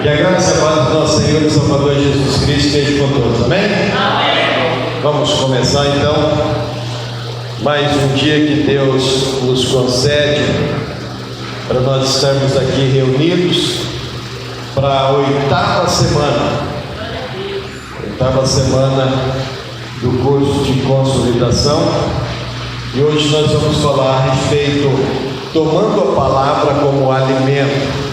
Que a graça e a paz do nosso Senhor e Salvador Jesus Cristo esteja com todos, amém? Amém. Vamos começar então mais um dia que Deus nos concede para nós estarmos aqui reunidos para a oitava semana do curso de consolidação, e hoje nós vamos falar a respeito tomando a palavra como alimento.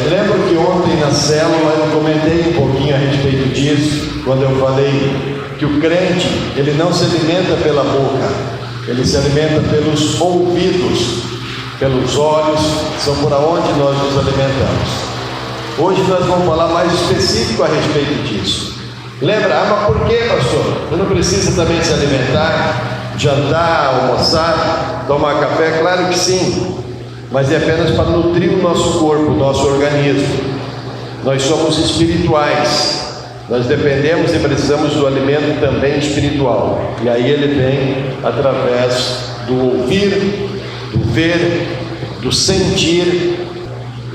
Lembro que ontem na célula eu comentei um pouquinho a respeito disso, quando eu falei que o crente, ele não se alimenta pela boca, ele se alimenta pelos ouvidos, pelos olhos, são por onde nós nos alimentamos. Hoje nós vamos falar mais específico a respeito disso. Lembra, mas por que, pastor? Você não precisa também se alimentar, jantar, almoçar, tomar café? Claro que sim, mas é apenas para nutrir o nosso corpo, o nosso organismo. Nós somos espirituais, nós dependemos e precisamos do alimento também espiritual, e aí ele vem através do ouvir, do ver, do sentir.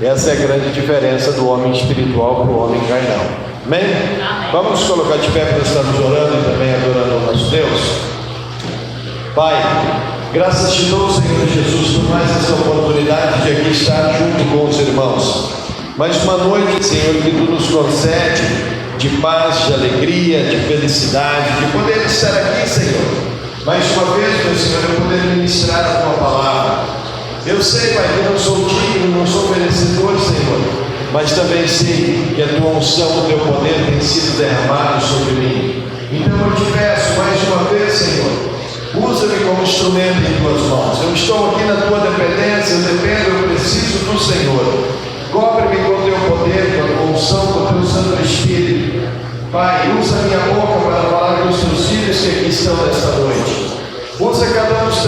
Essa é a grande diferença do homem espiritual para o homem carnal. Amém? Amém. Vamos colocar de pé para estarmos orando e também adorando o nosso Deus. Pai, graças te dou, Senhor Jesus, por mais essa oportunidade de aqui estar junto com os irmãos. Mais uma noite, Senhor, que Tu nos concede de paz, de alegria, de felicidade, de poder estar aqui, Senhor. Mais uma vez, meu Senhor, eu poder ministrar a Tua palavra. Eu sei, Pai, que eu não sou digno, não sou merecedor, Senhor, mas também sei que a Tua unção, o Teu poder tem sido derramado sobre mim. Então eu te peço mais uma vez, Senhor, usa-me como instrumento em Tuas mãos. Eu estou aqui na Tua dependência, eu dependo, eu preciso do Senhor. Cobre-me com o Teu poder, com a Tua unção, com o Teu Santo Espírito. Pai, usa a minha boca para falar com os Teus filhos que aqui estão nesta noite. Usa cada um dos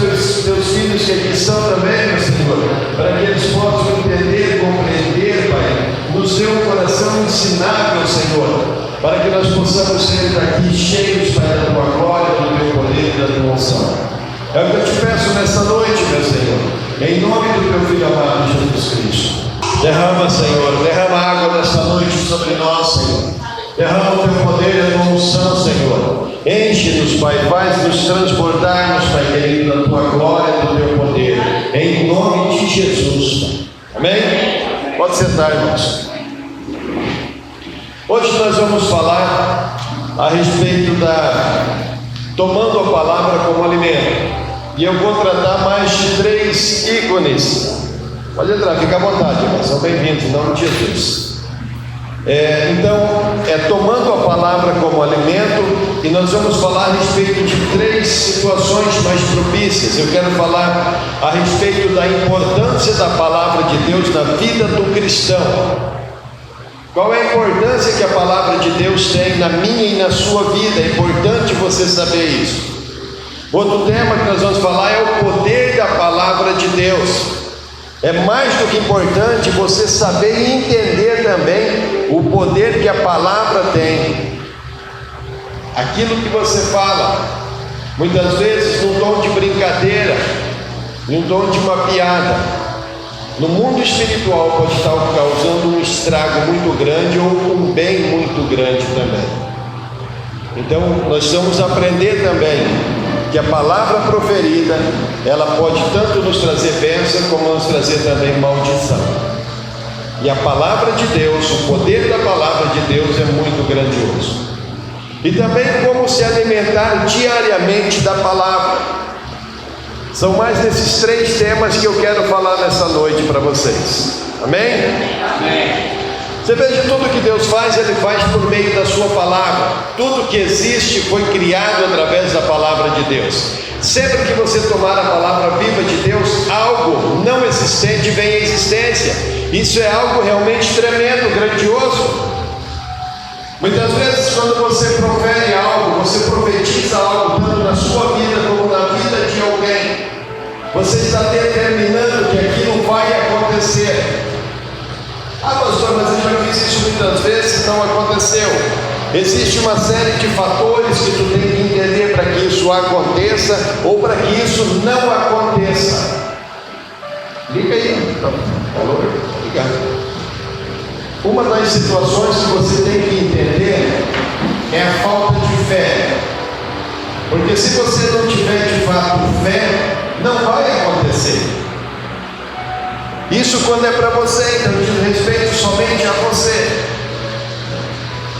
teus filhos que aqui estão também, meu Senhor, para que eles possam entender, compreender, Pai, no seu coração ensinável, Senhor, para que nós possamos ser daqui cheios, Pai, da Tua glória, do Teu poder e da Tua unção. É o que eu te peço nessa noite, meu Senhor, em nome do Teu Filho amado, Jesus Cristo. Derrama, Senhor, derrama água nesta noite sobre nós, Senhor. Derrama o Teu poder e a Tua unção, Senhor. Enche-nos, Pai, faz-nos transbordarmos, Pai querido, da Tua glória e do Teu poder. Em nome de Jesus, Pai. Amém? Pode sentar, irmãos. Hoje nós vamos falar a respeito tomando a palavra como alimento. E eu vou tratar mais de 3 ícones. Pode entrar, fica à vontade, irmãos. São bem-vindos, em nome de Jesus. Tomando a palavra como alimento, e nós vamos falar a respeito de 3 situações mais propícias. Eu quero falar a respeito da importância da palavra de Deus na vida do cristão. Qual é a importância que a palavra de Deus tem na minha e na sua vida? É importante você saber isso. Outro tema que nós vamos falar é o poder da palavra de Deus. É mais do que importante você saber e entender também o poder que a palavra tem. Aquilo que você fala, muitas vezes num tom de brincadeira, num tom de uma piada, no mundo espiritual pode estar causando um estrago muito grande ou um bem muito grande também. Então nós vamos aprender também que a palavra proferida, ela pode tanto nos trazer bênção, como nos trazer também maldição. E a palavra de Deus, o poder da palavra de Deus é muito grandioso. E também como se alimentar diariamente da palavra. São mais desses 3 temas que eu quero falar nessa noite para vocês. Amém? Amém. Você veja, tudo que Deus faz, Ele faz por meio da sua palavra. Tudo que existe foi criado através da palavra de Deus. Sempre que você tomar a palavra viva de Deus, algo não existente vem à existência. Isso é algo realmente tremendo, grandioso. Muitas vezes quando você profere algo, você profetiza algo, tanto na sua vida como na vida de alguém, você está determinando que aquilo vai acontecer. Ah, pastor, mas eu já fiz isso muitas vezes e não aconteceu. Existe uma série de fatores que tu tem que entender para que isso aconteça ou para que isso não aconteça. Liga aí, então. Falou? Obrigado. Uma das situações que você tem que entender é a falta de fé. Porque se você não tiver de fato fé, não vai acontecer. Isso quando é para você, então diz respeito somente a você.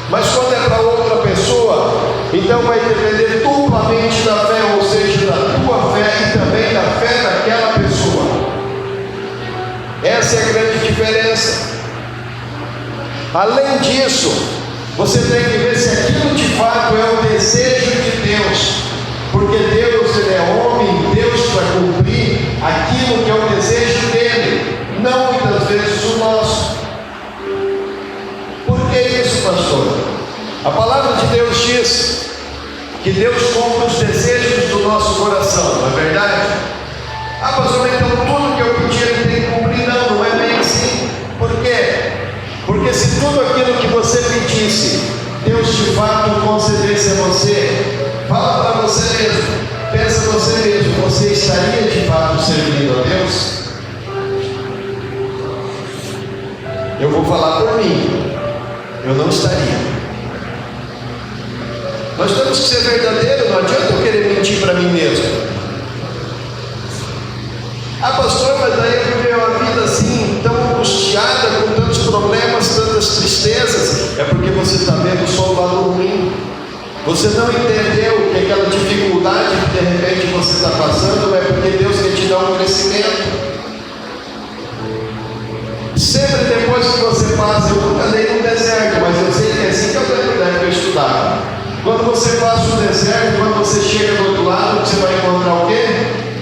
Mas quando é para outra pessoa, então vai depender duplamente da fé, ou seja, da tua fé e também da fé daquela pessoa. Essa é a grande diferença. Além disso, você tem que ver se aquilo de fato é o desejo de Deus, porque Deus, Ele é homem, Deus vai cumprir aquilo que é o desejo dele, não muitas vezes o nosso. Por que isso, pastor? A palavra de Deus diz que Deus cumpre os desejos do nosso coração, não é verdade? Ah, pastor, então tudo que eu pedi Ele tem que cumprir. Não é bem assim. Por quê? Porque se tudo aquilo que você pedisse, Deus de fato concedesse a você, fala para você mesmo, pensa você mesmo, você estaria de fato servindo a Deus? Eu vou falar por mim, eu não estaria. Nós temos que ser verdadeiros, não adianta eu querer mentir para mim mesmo. Ah, pastor, mas daí eu vivi uma vida assim, tão angustiada, com tantos problemas, tantas tristezas. É porque você está vendo só o lado ruim. Você não entendeu que aquela dificuldade que de repente você está passando é porque Deus quer te dar um crescimento. Sempre depois que você passa, eu nunca andei no deserto, mas eu sei que é assim que eu lembro da época que eu estudava. Quando você passa o deserto, quando você chega do outro lado, você vai encontrar o quê?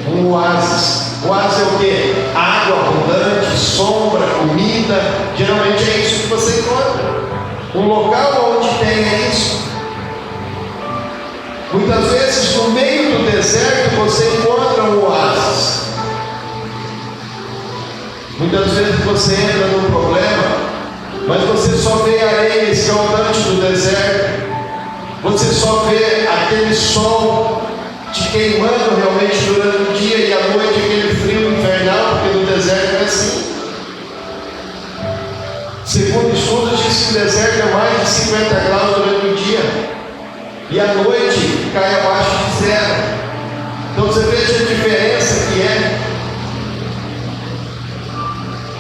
Um oásis. Oásis é o quê? Água abundante, sombra, comida. Geralmente é isso que você encontra. Um local onde tem isso. Muitas vezes no meio do deserto você encontra um oásis. Muitas vezes você entra num problema, mas você só vê a areia escaldante do deserto. Você só vê aquele sol te queimando realmente durante o dia e à noite aquele frio infernal, porque no deserto é assim. Segundo estudos, diz que o deserto é mais de 50 graus durante o dia e à noite cai abaixo de zero. Então você veja a diferença que é.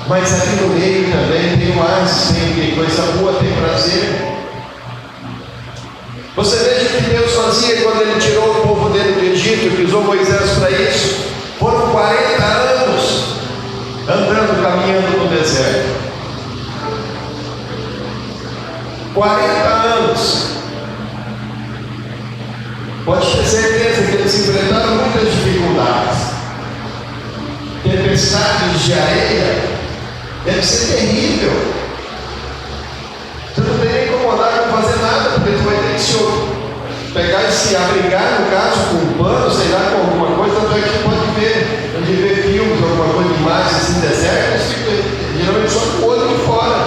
Mas aqui no meio também tem mais, tem coisa boa, tem prazer. Você veja o que Deus fazia quando Ele tirou o povo dele do Egito, que usou Moisés para isso. Foram 40 anos andando, caminhando no deserto. 40 anos. Pode ter certeza que eles enfrentaram muitas dificuldades. Tempestades de areia deve ser terrível. Você não tem nem incomodar com fazer nada, porque você vai ter que se pegar e se abrigar, no caso, com um pano, sei lá, com alguma coisa. Tanto é que você pode ver, onde vê filmes, alguma coisa de imagem assim, deserto, eles ficam geralmente só com o olho de fora.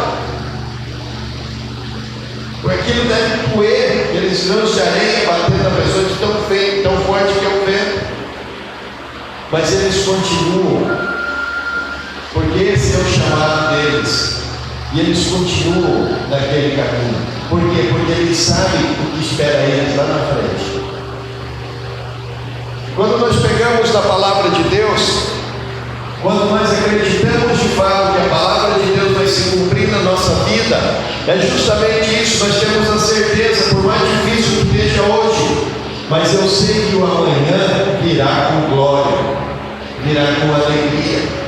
Porque aquilo deve doer, aqueles grãos de areia batendo na pessoa de tão feio, tão forte que é o vento. Mas eles continuam, porque esse é o chamado deles. E eles continuam naquele caminho. Por quê? Porque eles sabem o que espera eles lá na frente. Quando nós pegamos da palavra de Deus, quando nós acreditamos de fato que a palavra de Deus vai se cumprir na nossa vida, é justamente isso. Nós temos a certeza, por mais difícil que esteja hoje, mas eu sei que o amanhã virá com glória, virá com alegria.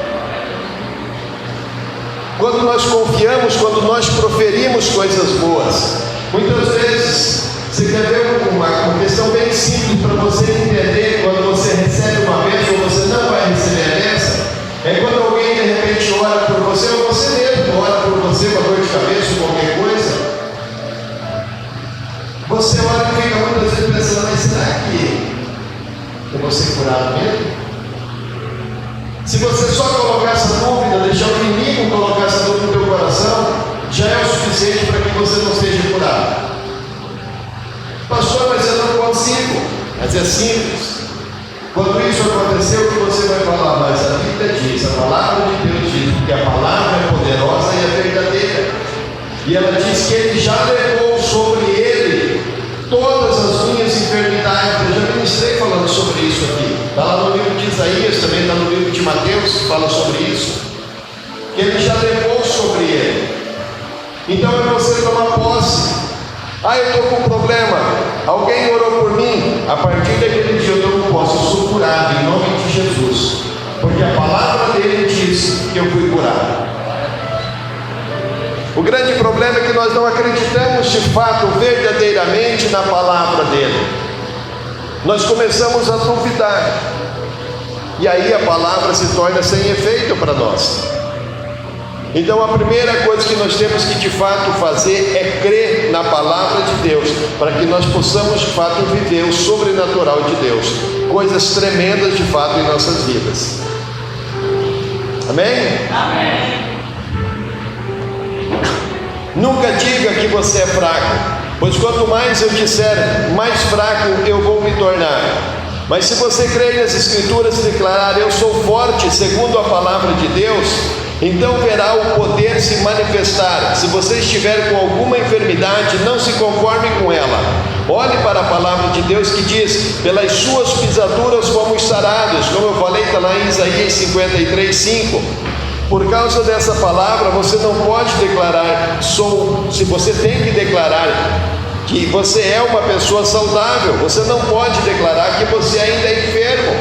Quando nós confiamos, quando nós proferimos coisas boas, muitas vezes, você quer ver uma questão bem simples para você entender, quando você recebe uma bênção ou você não vai receber a bênção, é quando alguém de repente ora por você, ou você mesmo ora por você com dor de cabeça ou qualquer coisa, você ora e fica muitas vezes pensando, mas será que eu vou ser curado mesmo? Se você só colocar essa dúvida, deixar o inimigo colocar essa dúvida no teu coração, já é o suficiente para que você não seja curado. Pastor, mas eu não consigo. Mas é simples. Quando isso aconteceu, o que você vai falar? Mas a Bíblia diz, a palavra de Deus diz, porque a palavra é poderosa e é verdadeira. E ela diz que Ele já levou sobre Ele todas as minhas enfermidades. Eu já ministrei falando sobre isso aqui. Está lá no livro de Isaías, também está no livro de Mateus, que fala sobre isso. Que Ele já levou sobre Ele. Então é você tomar posse. Eu estou com um problema. Alguém orou por mim. A partir daquele dia eu não posso, sou curado em nome de Jesus. Porque a palavra dele diz que eu fui curado. O grande problema é que nós não acreditamos de fato, verdadeiramente na palavra dele. Nós começamos a duvidar. E aí a palavra se torna sem efeito para nós. Então a primeira coisa que nós temos que de fato fazer é crer na palavra de Deus, para que nós possamos de fato viver o sobrenatural de Deus, coisas tremendas de fato em nossas vidas. Amém? Amém. Nunca diga que você é fraco, pois quanto mais eu disser, mais fraco eu vou me tornar. Mas se você crer nas Escrituras e declarar, eu sou forte segundo a palavra de Deus, então verá o poder se manifestar. Se você estiver com alguma enfermidade, não se conforme com ela. Olhe para a palavra de Deus que diz, pelas suas pisaduras fomos sarados. Como eu falei, está lá em Isaías 53:5. Por causa dessa palavra, você não pode declarar, se você tem que declarar que você é uma pessoa saudável, você não pode declarar que você ainda é enfermo.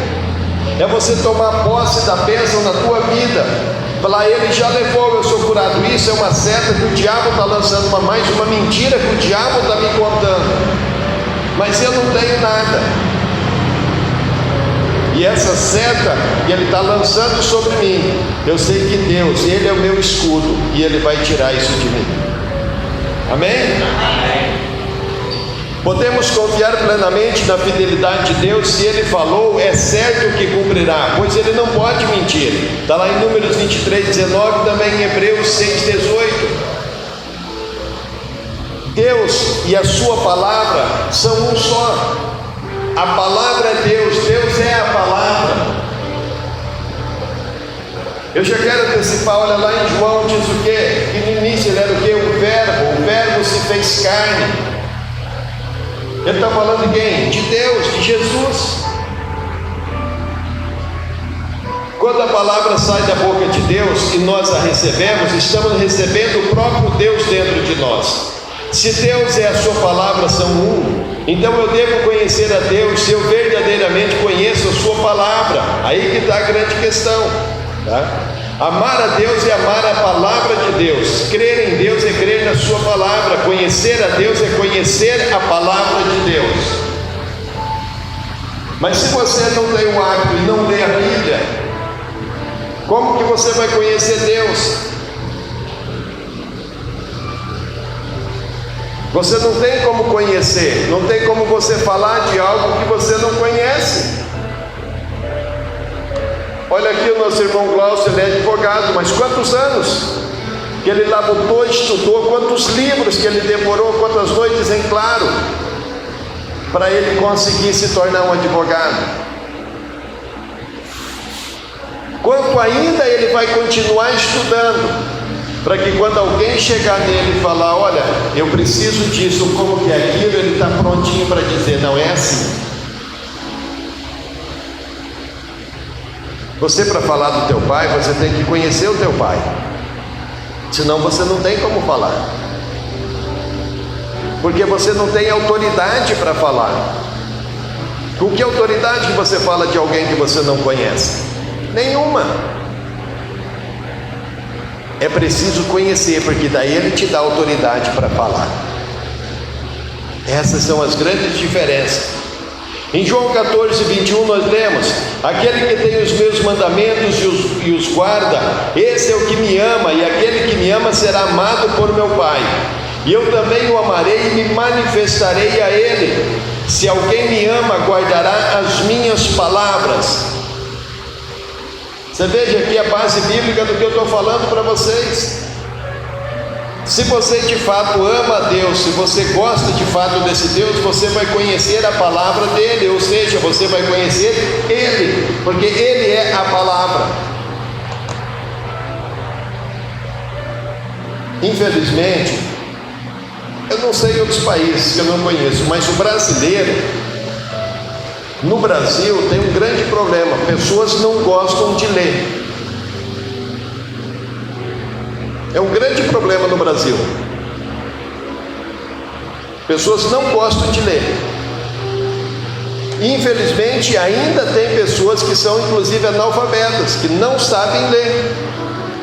É você tomar posse da bênção na tua vida. Falar, Ele já levou, eu sou curado. Isso é uma seta que o diabo está lançando, mais uma mentira que o diabo está me contando. Mas eu não tenho nada. E essa seta que Ele está lançando sobre mim, eu sei que Deus, Ele é o meu escudo, e Ele vai tirar isso de mim. Amém? Amém. Podemos confiar plenamente na fidelidade de Deus. Se Ele falou, é certo que cumprirá, pois Ele não pode mentir. Está lá em Números 23:19, também em Hebreus 6:18. Deus e a sua palavra são um só. A palavra é Deus, Deus é a palavra. Eu já quero antecipar, olha lá em João, diz o quê? Que no início ele era o quê? O verbo se fez carne. Ele está falando de quem? De Deus, de Jesus. Quando a palavra sai da boca de Deus e nós a recebemos, estamos recebendo o próprio Deus dentro de nós. Se Deus e a sua palavra são um, então eu devo conhecer a Deus se eu verdadeiramente conheço a sua palavra. Aí que está a grande questão, tá? Amar a Deus é amar a palavra de Deus. Crer em Deus é crer na sua palavra. Conhecer a Deus é conhecer a palavra de Deus. Mas se você não tem o hábito e não lê a Bíblia, como que você vai conhecer Deus? Você não tem como conhecer, não tem como você falar de algo que você não conhece. Olha aqui o nosso irmão Glaucio, ele é advogado, mas quantos anos que ele labutou, estudou, quantos livros que ele devorou, quantas noites em claro, para ele conseguir se tornar um advogado. Quanto ainda ele vai continuar estudando, para que quando alguém chegar nele e falar, olha, eu preciso disso, como que é aquilo, ele está prontinho para dizer, não é assim. Você, para falar do teu pai, você tem que conhecer o teu pai, senão você não tem como falar, porque você não tem autoridade para falar. Com que autoridade que você fala de alguém que você não conhece? Nenhuma. É preciso conhecer, porque daí ele te dá autoridade para falar. Essas são as grandes diferenças. Em João 14:21 nós lemos, aquele que tem os meus mandamentos e os guarda, esse é o que me ama, e aquele que me ama será amado por meu Pai, e eu também o amarei e me manifestarei a ele. Se alguém me ama, guardará as minhas palavras. Você veja aqui a base bíblica do que eu estou falando para vocês. Se você de fato ama a Deus, se você gosta de fato desse Deus, você vai conhecer a palavra dele, ou seja, você vai conhecer ele, porque ele é a palavra. Infelizmente, Eu não sei outros países que eu não conheço, mas o brasileiro, no Brasil, tem um grande problema: pessoas não gostam de ler. É um grande problema no Brasil. Pessoas não gostam de ler. Infelizmente, ainda tem pessoas que são inclusive analfabetas, que não sabem ler.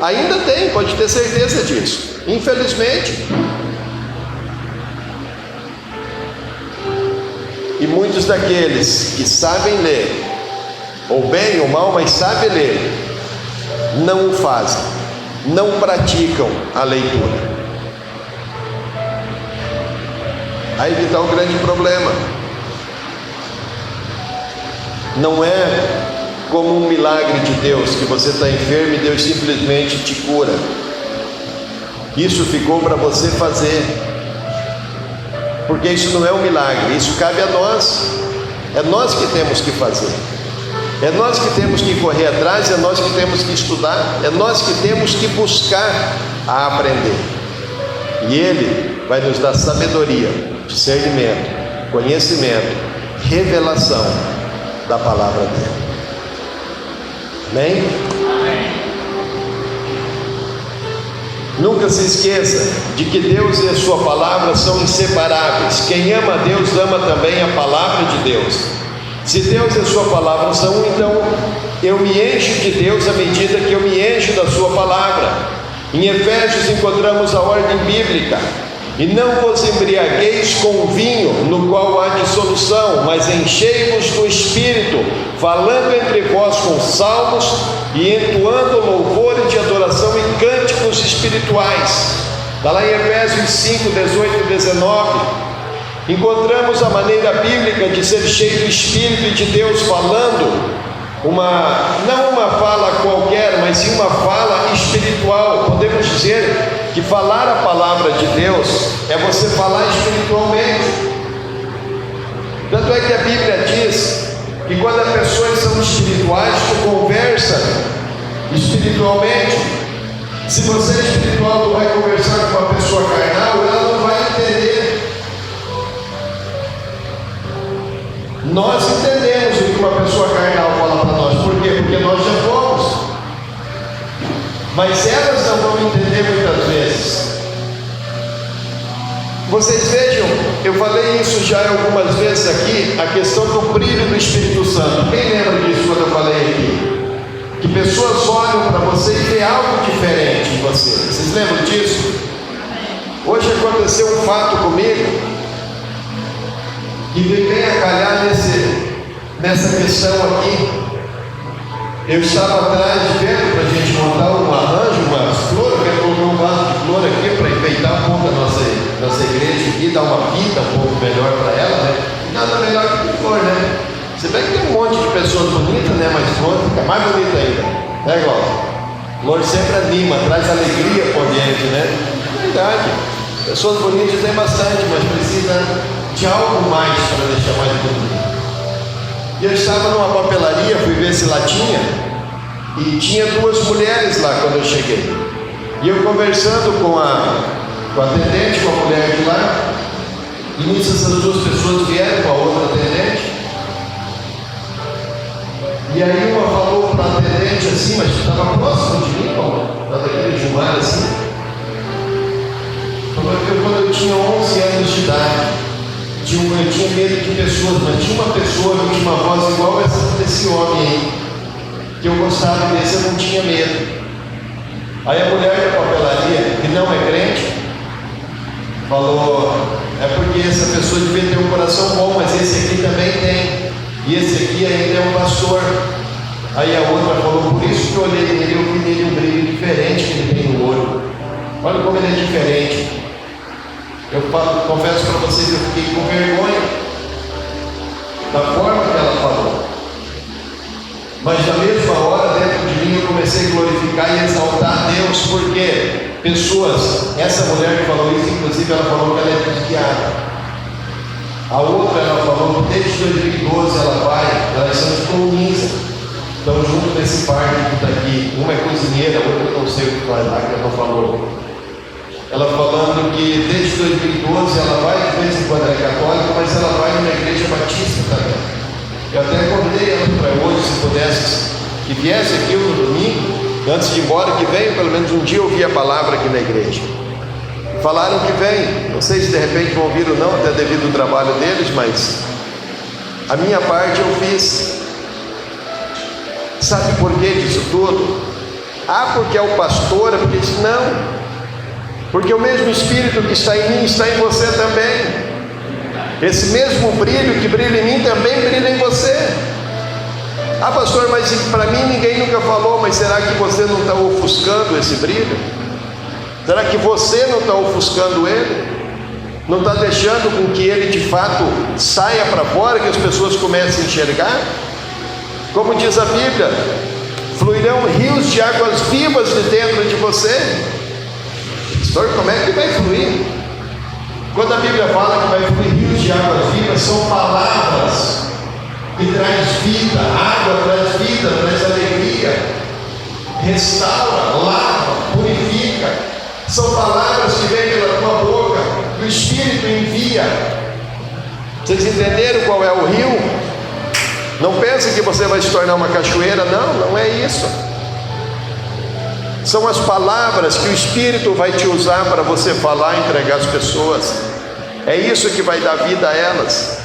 Ainda tem, pode ter certeza disso. Infelizmente. E muitos daqueles que sabem ler, ou bem ou mal, mas sabem ler, não o fazem, não praticam a leitura. Aí que está o grande problema. Não é como um milagre de Deus, que você está enfermo e Deus simplesmente te cura. Isso ficou para você fazer, porque isso não é um milagre, isso cabe a nós. É nós que temos que fazer, é nós que temos que correr atrás, é nós que temos que estudar, é nós que temos que buscar a aprender. E Ele vai nos dar sabedoria, discernimento, conhecimento, revelação da palavra dele. Amém? Amém. Nunca se esqueça de que Deus e a sua palavra são inseparáveis. Quem ama a Deus ama também a palavra de Deus. Se Deus e a sua palavra são um, então eu me encho de Deus à medida que eu me encho da sua palavra. Em Efésios encontramos a ordem bíblica: e não vos embriagueis com vinho, no qual há dissolução, mas enchei-vos do Espírito, falando entre vós com salmos e entoando louvores de adoração e cânticos espirituais. Está lá em Efésios 5, 18 e 19. Encontramos a maneira bíblica de ser cheio do Espírito e de Deus, falando não uma fala qualquer, mas sim uma fala espiritual. Podemos dizer que falar a palavra de Deus é você falar espiritualmente. Tanto é que a Bíblia diz que quando as pessoas são espirituais, tu conversa espiritualmente. Se você é espiritual, tu vai conversar com uma pessoa carnal, ela não vai entender. Nós entendemos o que uma pessoa carnal fala para nós. Por quê? Porque nós já fomos. Mas elas não vão entender muitas vezes. Vocês vejam, eu falei isso já algumas vezes aqui, a questão do brilho do Espírito Santo. Quem lembra disso quando eu falei aqui? Que pessoas olham para você e vê algo diferente em você. Vocês lembram disso? Hoje aconteceu um fato comigo que vem a calhar nessa questão aqui. Eu estava atrás vendo para a gente montar um arranjo, umas flores, eu coloquei um vaso de flor aqui para enfeitar um pouco a nossa igreja aqui, dar uma vida um pouco melhor para ela, né? Nada melhor que flor, né? Você vê que tem um monte de pessoas bonitas, né? Mas flor fica mais bonita ainda, né, Glaucio? Flor sempre anima, traz alegria para o ambiente, né? É verdade. Pessoas bonitas tem bastante, mas precisa de algo mais para deixar mais bonito. E eu estava numa papelaria, fui ver se lá tinha, e tinha duas mulheres lá quando eu cheguei. E eu conversando com a atendente, com a mulher de lá, e nisso essas duas pessoas vieram com a outra atendente. E aí uma falou para a atendente assim, mas estava próximo de mim, estava aquele Gilmar assim. Falou que quando eu tinha 11 anos de idade, eu tinha medo de pessoas, mas tinha uma pessoa que tinha uma voz igual essa desse homem aí, que eu gostava desse, eu não tinha medo. Aí a mulher da papelaria, que não é crente, falou: é porque essa pessoa devia ter um coração bom, mas esse aqui também tem, e esse aqui ainda é um pastor. Aí a outra falou: por isso que eu olhei nele, eu vi nele um brilho diferente que ele tem no olho. Olha como ele é diferente. Eu confesso para vocês, eu fiquei com vergonha da forma que ela falou. Mas na mesma hora, dentro de mim, eu comecei a glorificar e exaltar a Deus, porque pessoas, essa mulher que falou isso, inclusive ela falou que ela é desviada. A outra, ela falou que desde 2012 elas são de coloniza, estão junto nesse parque que está aqui. Uma é cozinheira, a outra eu não sei o que faz lá, que ela falou. ela falando que desde 2012 ela vai, de vez em quando é católica, mas ela vai numa igreja batista também. Eu até convidei ela para hoje, se pudesse, que viesse aqui no domingo, antes de ir embora, que venha pelo menos um dia ouvir a palavra aqui na igreja. Falaram que vem, não sei se de repente vão vir ou não, até devido ao trabalho deles, mas a minha parte eu fiz. Sabe por que disso tudo? Porque é o pastor, é porque disse, não, porque o mesmo Espírito que está em mim está em você também. Esse mesmo brilho que brilha em mim também brilha em você. Pastor, mas para mim ninguém nunca falou. Mas será que você não está ofuscando esse brilho? Será que você não está ofuscando ele? Não está deixando com que ele de fato saia para fora, que as pessoas comecem a enxergar? Como diz a Bíblia, fluirão rios de águas vivas de dentro de você. Pastor, como é que vai fluir? Quando a Bíblia fala que vai fluir rios de águas vivas, são palavras que traz vida. Água traz vida, traz alegria, restaura, lava, purifica. São palavras que vêm pela tua boca, que o Espírito envia. Vocês entenderam qual é o rio? Não pense que você vai se tornar uma cachoeira. Não, não é isso. São as palavras que o Espírito vai te usar para você falar e entregar às pessoas. É isso que vai dar vida a elas.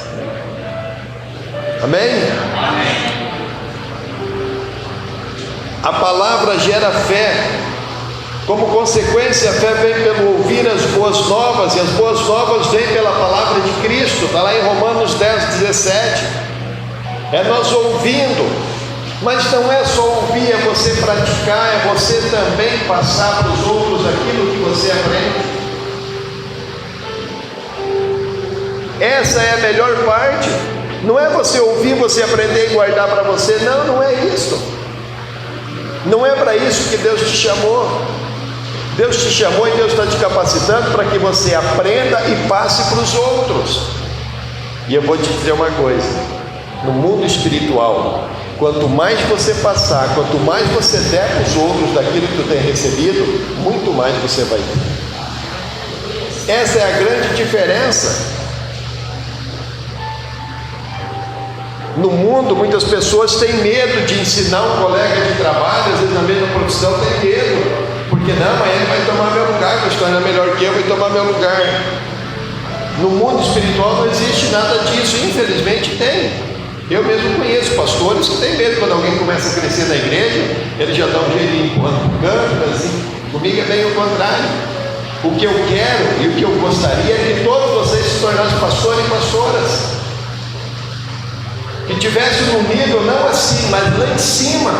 Amém? Amém. A palavra gera fé. Como consequência, a fé vem pelo ouvir as boas novas, e as boas novas vêm pela palavra de Cristo. Está lá em Romanos 10:17. É nós ouvindo, mas não é só ouvir, é você praticar, é você também passar para os outros aquilo que você aprende. Essa é a melhor parte. Não é você ouvir, você aprender e guardar para você. Não, não é isso. Não é para isso que Deus te chamou. Deus te chamou e Deus está te capacitando para que você aprenda e passe para os outros. E eu vou te dizer uma coisa: no mundo espiritual, quanto mais você passar, quanto mais você der para os outros daquilo que tu tem recebido, muito mais você vai ter. Essa é a grande diferença. No mundo, muitas pessoas têm medo de ensinar um colega de trabalho, às vezes na mesma profissão tem medo, porque não, mas ele vai tomar meu lugar, vai se tornar melhor que eu, vai tomar meu lugar. No mundo espiritual não existe nada disso, infelizmente tem. Eu mesmo conheço pastores que têm medo quando alguém começa a crescer na igreja, ele já dá um jeito de empurrando para o canto, assim. Comigo é bem o contrário. O que eu quero e o que eu gostaria é que todos vocês se tornassem pastores e pastoras, que tivesse um nível não assim, mas lá em cima.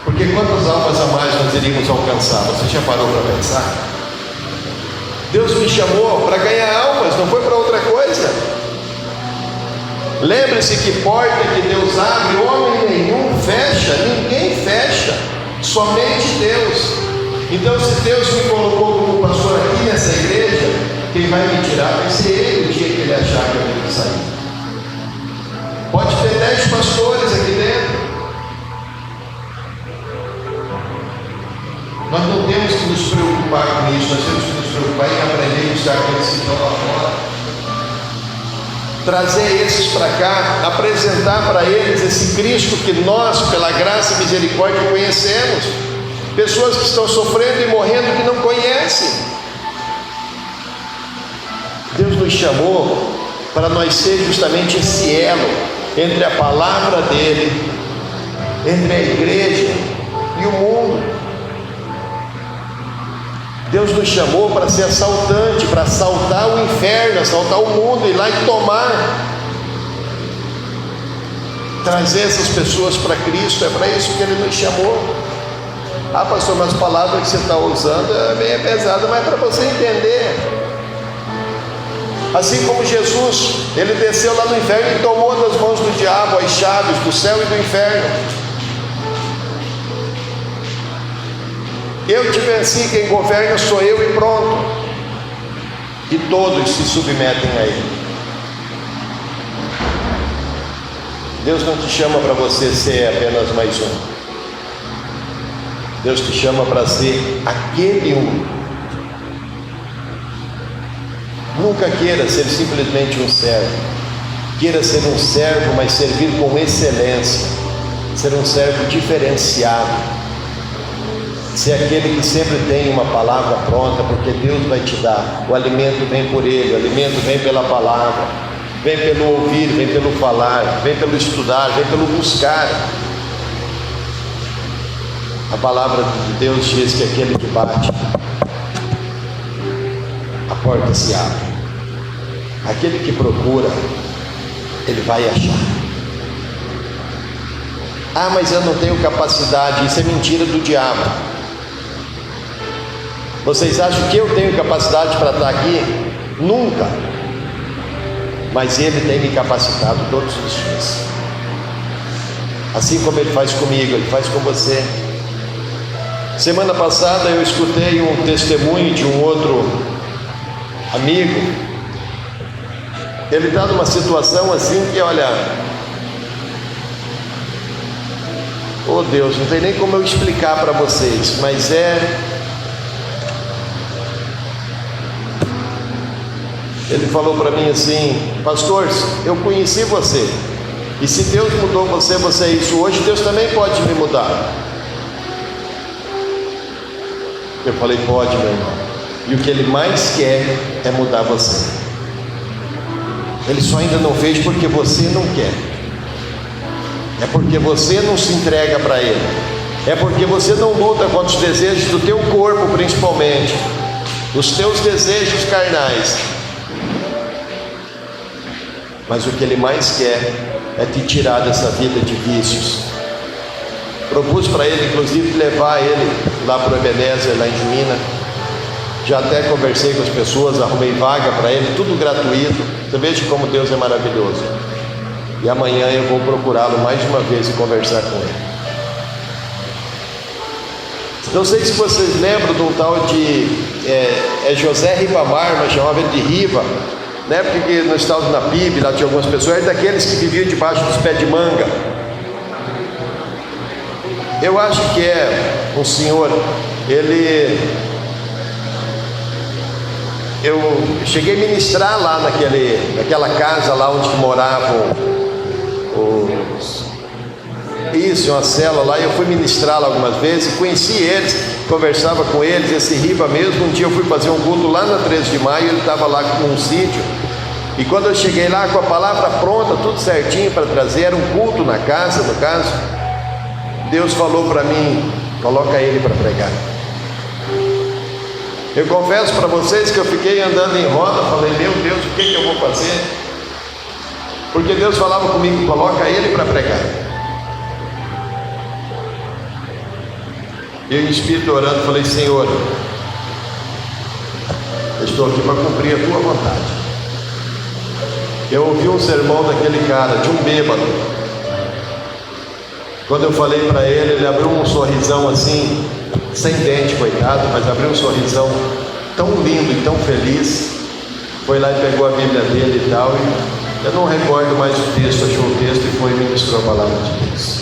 Porque quantas almas a mais nós iríamos alcançar? Você já parou para pensar? Deus me chamou para ganhar almas, não foi para outra coisa. Lembre-se que porta que Deus abre, homem nenhum fecha, ninguém fecha, somente Deus. Então, se Deus me colocou como pastor aqui nessa igreja, quem vai me tirar vai ser Ele o dia que Ele achar que eu tenho que sair. Pode ter 10 pastores aqui dentro. Nós não temos que nos preocupar com isso, nós temos que nos preocupar em aprender a usar aqueles que estão lá fora. Trazer esses para cá, apresentar para eles esse Cristo que nós, pela graça e misericórdia, conhecemos. Pessoas que estão sofrendo e morrendo que não conhecem. Deus nos chamou para nós ser justamente esse elo entre a palavra dele, entre a igreja e o mundo. Deus nos chamou para ser assaltante, para assaltar o inferno, assaltar o mundo, ir lá e tomar, trazer essas pessoas para Cristo. É para isso que Ele nos chamou. Pastor, mas a palavra que você está usando é meio pesada, mas é para você entender. Assim como Jesus, Ele desceu lá no inferno e tomou das mãos do diabo as chaves do céu e do inferno. Eu te venci, quem governa sou eu e pronto. E todos se submetem a Ele. Deus não te chama para você ser apenas mais um. Deus te chama para ser aquele um Nunca queira ser simplesmente um servo. Queira ser um servo, mas servir com excelência. Ser um servo diferenciado. Ser aquele que sempre tem uma palavra pronta, porque Deus vai te dar. O alimento vem por Ele, o alimento vem pela palavra, vem pelo ouvir, vem pelo falar, vem pelo estudar, vem pelo buscar. A palavra de Deus diz que aquele que bate, a porta se abre. Aquele que procura, ele vai achar. Ah, mas eu não tenho capacidade. Isso é mentira do diabo. Vocês acham que eu tenho capacidade para estar aqui? Nunca. Mas Ele tem me capacitado todos os dias. Assim como Ele faz comigo, Ele faz com você. Semana passada eu escutei um testemunho de um outro amigo. Ele está numa situação assim que, olha, oh Deus, não tem nem como eu explicar para vocês, mas ele falou para mim assim: pastor, eu conheci você, e se Deus mudou você, você é isso hoje, Deus também pode me mudar. Eu falei: pode, meu irmão, e o que Ele mais quer é mudar você. Ele só ainda não fez porque você não quer. É porque você não se entrega para Ele. É porque você não luta contra os desejos do teu corpo, principalmente os teus desejos carnais. Mas o que Ele mais quer é te tirar dessa vida de vícios. Propus para ele, inclusive, levar ele lá para o Ebenezer, lá em Minas. Já até conversei com as pessoas, arrumei vaga para ele, tudo gratuito. Você veja como Deus é maravilhoso. E amanhã eu vou procurá-lo mais uma vez e conversar com ele. Não sei se vocês lembram de um tal de José Ribamar, mas chamava ele de Riva. Na época que nós estávamos na PIB, lá tinha algumas pessoas, era daqueles que viviam debaixo dos pés de manga. Eu acho que é um senhor, eu cheguei a ministrar lá naquela casa lá onde moravam uma célula lá, e eu fui ministrar lá algumas vezes, conheci eles, conversava com eles. Esse Riba mesmo, um dia eu fui fazer um culto lá na 13 de maio, ele estava lá com um sítio, e quando eu cheguei lá com a palavra pronta, tudo certinho para trazer, era um culto na casa, no caso, Deus falou para mim: coloca ele para pregar. Eu confesso para vocês que eu fiquei andando em roda, falei: meu Deus, o que eu vou fazer? Porque Deus falava comigo: coloca ele para pregar. Eu em espírito orando, falei: Senhor, eu estou aqui para cumprir a tua vontade. Eu ouvi um sermão daquele cara, de um bêbado. Quando eu falei para ele, ele abriu um sorrisão assim, sem dente, coitado, mas abriu um sorrisão tão lindo e tão feliz. Foi lá e pegou a Bíblia dele e tal, e eu não recordo mais o texto, achou o texto e foi e ministrou a palavra de Deus.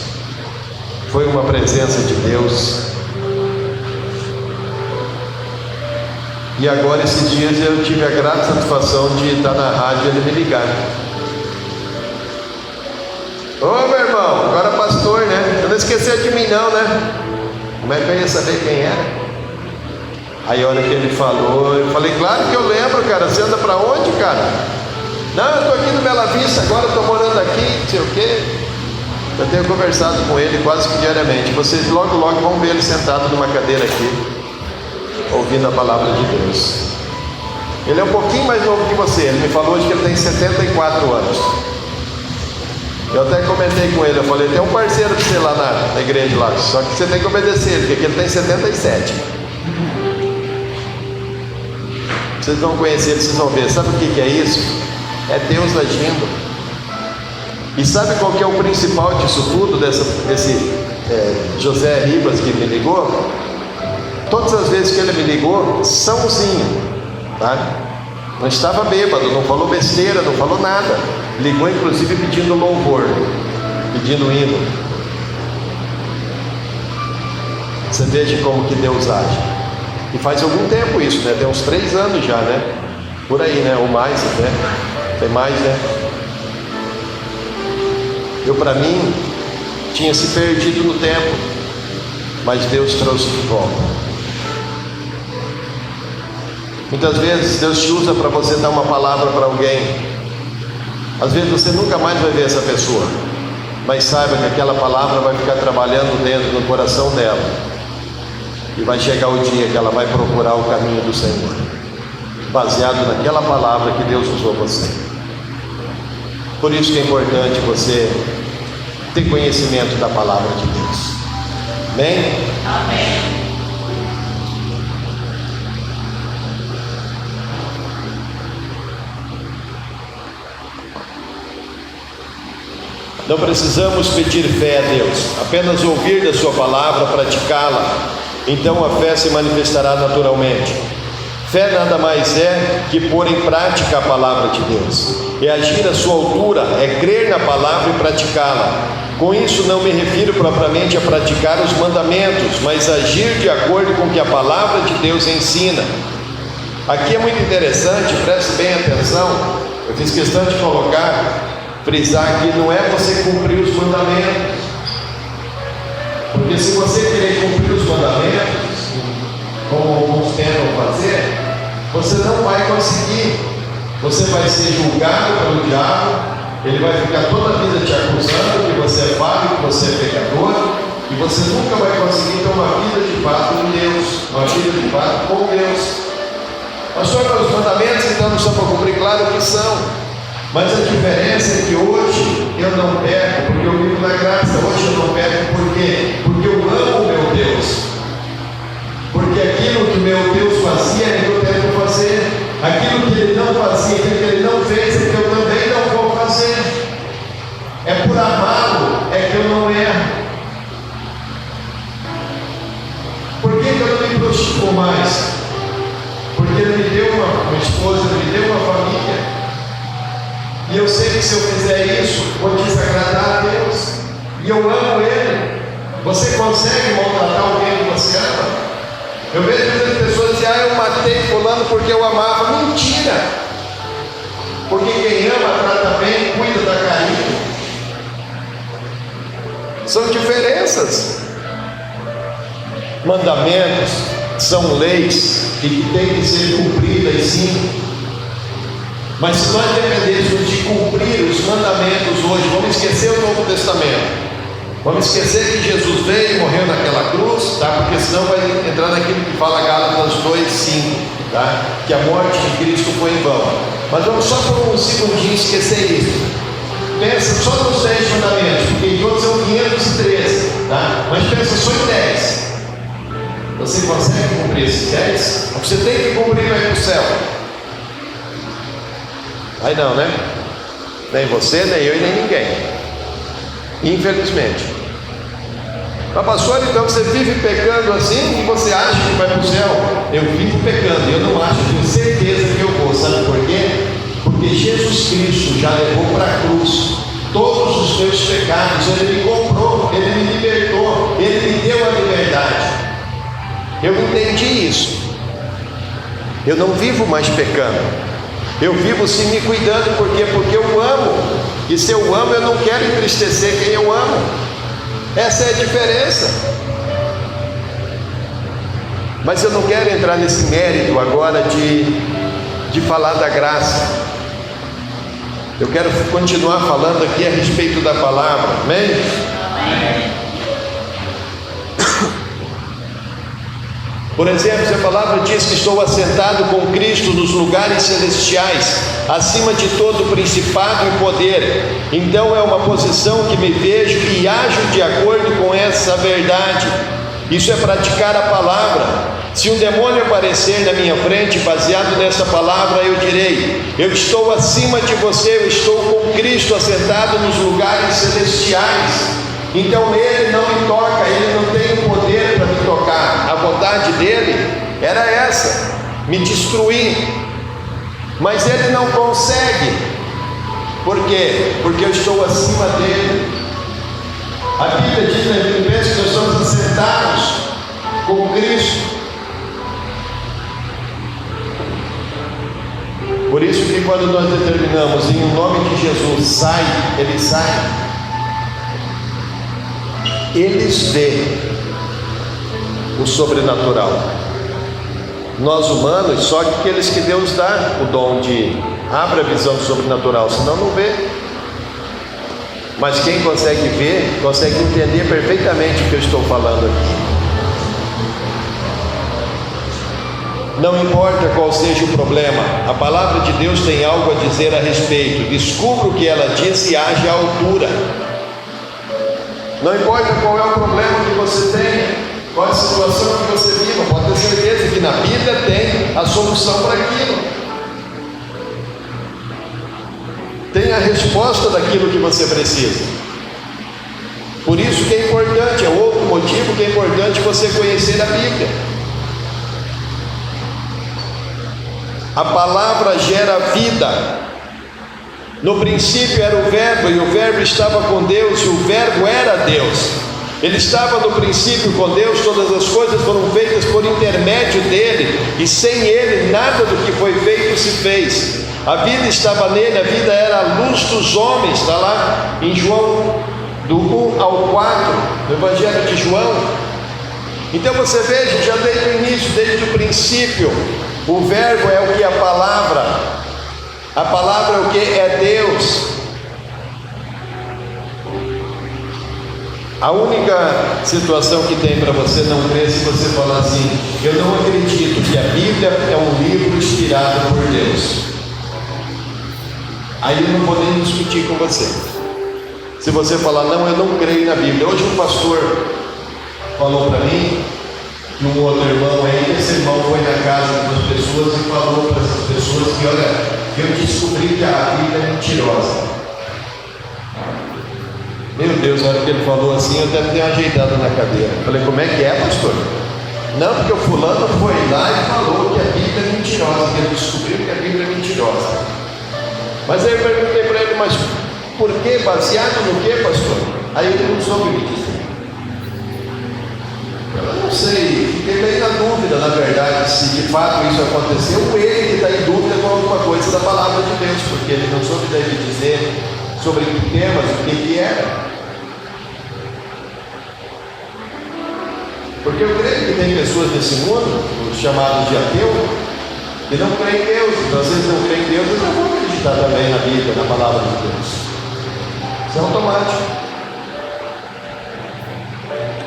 Foi uma presença de Deus. E agora, esses dias, eu tive a grata satisfação de estar na rádio e ele me ligar: ô meu irmão, agora pastor, né? Você não esqueceu de mim não, né? Como é que eu ia saber quem era? Aí a hora que ele falou, eu falei: claro que eu lembro, cara. Você anda para onde, cara? Não, eu estou aqui no Bela Vista, agora eu estou morando aqui, não sei o quê. Eu tenho conversado com ele quase que diariamente. Vocês logo vão ver ele sentado numa cadeira aqui, ouvindo a palavra de Deus. Ele é um pouquinho mais novo que você. Ele me falou hoje que ele tem 74 anos. Eu até comentei com ele, eu falei: tem um parceiro de você lá na igreja lá, só que você tem que obedecer ele, porque aqui ele tem 77. Vocês vão conhecer ele, vocês vão ver. Sabe o que é isso? É Deus agindo. E sabe qual que é o principal disso tudo, desse José Ribas que me ligou? Todas as vezes que ele me ligou, sãozinho, tá? Não estava bêbado, não falou besteira, não falou nada. Ligou inclusive pedindo louvor, pedindo hino. Você veja como que Deus age. E faz algum tempo isso, né? Tem uns 3 anos já, né? Por aí, né? Ou mais até. Tem mais, né? Eu, para mim, tinha se perdido no tempo, mas Deus trouxe de volta. Muitas vezes Deus te usa para você dar uma palavra para alguém. Às vezes você nunca mais vai ver essa pessoa, mas saiba que aquela palavra vai ficar trabalhando dentro do coração dela, e vai chegar o dia que ela vai procurar o caminho do Senhor, baseado naquela palavra que Deus usou você. Por isso que é importante você ter conhecimento da palavra de Deus. Amém? Amém. Não precisamos pedir fé a Deus, apenas ouvir da sua palavra, praticá-la. Então a fé se manifestará naturalmente. Fé nada mais é que pôr em prática a palavra de Deus. É agir à sua altura, é crer na palavra e praticá-la. Com isso não me refiro propriamente a praticar os mandamentos, mas agir de acordo com o que a palavra de Deus ensina. Aqui é muito interessante, preste bem atenção. Eu fiz questão de frisar que não é você cumprir os mandamentos, porque se você querer cumprir os mandamentos, como alguns tentam fazer, você não vai conseguir. Você vai ser julgado pelo diabo, ele vai ficar toda a vida te acusando que você é falho, que você é pecador, e você nunca vai conseguir ter uma vida de fato em Deus, uma vida de fato com Deus. Pastor, os mandamentos então não são para cumprir? Claro que são. Mas a diferença é que hoje eu não peco porque eu vivo na graça. Hoje eu não peco por quê? Porque eu amo o meu Deus. Porque aquilo que meu Deus fazia é que eu tento fazer. Aquilo que Ele não fazia, aquilo que Ele não fez, é que eu também não vou fazer. É por amá-lo, é que eu não erro. Por que eu não me prostituo mais? Porque Ele me deu uma esposa, Ele me deu uma família. E eu sei que se eu fizer isso, vou desagradar a Deus. E eu amo Ele. Você consegue maltratar alguém que você ama? Eu vejo muitas pessoas dizem: eu matei fulano porque eu amava. Mentira! Porque quem ama trata bem, cuida da carinho. São diferenças. Mandamentos são leis e que têm que ser cumpridas, sim. Mas se nós dependêssemos de cumprir os mandamentos hoje, vamos esquecer o Novo Testamento. Vamos esquecer que Jesus veio e morreu naquela cruz, tá? Porque senão vai entrar naquilo que fala Gálatas 2:5, tá? Que a morte de Cristo foi em vão. Mas vamos só por um segundinho esquecer isso. Pensa só nos 10 mandamentos, porque em todos são 513, tá? Mas pensa só em 10. Você consegue cumprir esses 10? Você tem que cumprir para ir para o céu. Aí não, né? Nem você, nem eu e nem ninguém. Infelizmente. Mas pastor, então você vive pecando assim e você acha que vai para o céu? Eu vivo pecando e eu não acho, tenho certeza que eu vou. Sabe por quê? Porque Jesus Cristo já levou para a cruz todos os meus pecados. Ele me comprou, Ele me libertou, Ele me deu a liberdade. Eu entendi isso. Eu não vivo mais pecando. Eu vivo sim me cuidando, por quê? Porque eu amo. E se eu amo, eu não quero entristecer quem eu amo. Essa é a diferença. Mas eu não quero entrar nesse mérito agora de falar da graça. Eu quero continuar falando aqui a respeito da palavra. Amém? Amém. Por exemplo, se a palavra diz que estou assentado com Cristo nos lugares celestiais, acima de todo principado e poder, então é uma posição que me vejo e ajo de acordo com essa verdade. Isso é praticar a palavra. Se um demônio aparecer na minha frente, baseado nessa palavra, eu direi: eu estou acima de você, eu estou com Cristo assentado nos lugares celestiais. Então Ele não me toca, Ele não tem o poder para me tocar. A vontade dele era essa, me destruir. Mas Ele não consegue. Por quê? Porque eu estou acima dele. A Bíblia diz em Filipenses que nós estamos assentados com Cristo. Por isso que quando nós determinamos em nome de Jesus, sai, ele sai. Eles veem o sobrenatural. Nós humanos, só que aqueles que Deus dá o dom de abre a visão do sobrenatural, senão não vê. Mas quem consegue ver, consegue entender perfeitamente o que eu estou falando aqui. Não importa qual seja o problema, a palavra de Deus tem algo a dizer a respeito. Descubra o que ela diz e age à altura. Não importa qual é o problema que você tenha, qual é a situação que você viva, pode ter certeza que na Bíblia tem a solução para aquilo. Tem a resposta daquilo que você precisa. Por isso que é importante, é outro motivo que é importante você conhecer a Bíblia. A palavra gera vida. No princípio era o Verbo, e o Verbo estava com Deus, e o Verbo era Deus. Ele estava no princípio com Deus, todas as coisas foram feitas por intermédio dele, e sem ele nada do que foi feito se fez. A vida estava nele, a vida era a luz dos homens, está lá em João, do 1 ao 4, no Evangelho de João. Então você veja, já desde o início, desde o princípio, o Verbo é o que? A palavra é o que? É Deus. A única situação que tem para você não crer, se você falar assim, eu não acredito que a Bíblia é um livro inspirado por Deus, aí eu não vou nem discutir com você. Se você falar, não, eu não creio na Bíblia. Hoje um pastor falou para mim que um outro irmão aí, esse irmão foi na casa das pessoas e falou para essas pessoas que, olha, eu descobri que a Bíblia é mentirosa. Meu Deus, na hora que ele falou assim, eu até me dei uma ajeitada na cadeira. Falei, como é que é, pastor? Não, porque o fulano foi lá e falou que a Bíblia é mentirosa, que ele descobriu que a Bíblia é mentirosa. Mas aí eu perguntei para ele, mas por que? Baseado no que, pastor? Aí ele não soube me dizer. Eu não sei, fiquei bem na dúvida, na verdade, se de fato isso aconteceu, ou ele que está em dúvida com alguma coisa da palavra de Deus, porque ele não soube daí dizer sobre que temas, o que era. Porque eu creio que tem pessoas nesse mundo, os chamados de ateu, que não creem em Deus. Então, se eles não creem em Deus, eles não vão acreditar também na Bíblia, na palavra de Deus. Isso é automático.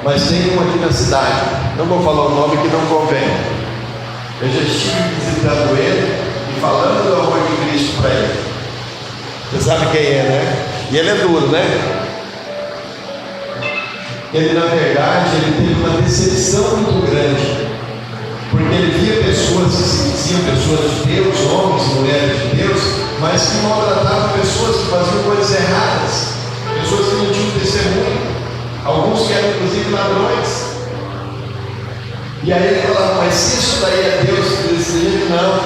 Mas tem um aqui na cidade, não vou falar o nome que não convém. Eu já estive visitando ele e falando do amor de Cristo para ele. Você sabe quem é, né? E ele é duro, né? Ele, na verdade, ele teve uma decepção muito grande, porque ele via pessoas que se diziam pessoas de Deus, homens e mulheres de Deus, mas que maltratavam pessoas que faziam coisas erradas, pessoas que não tinham testemunho, alguns que eram inclusive ladrões. E aí ele falava, mas se isso daí é Deus que decidiu, não.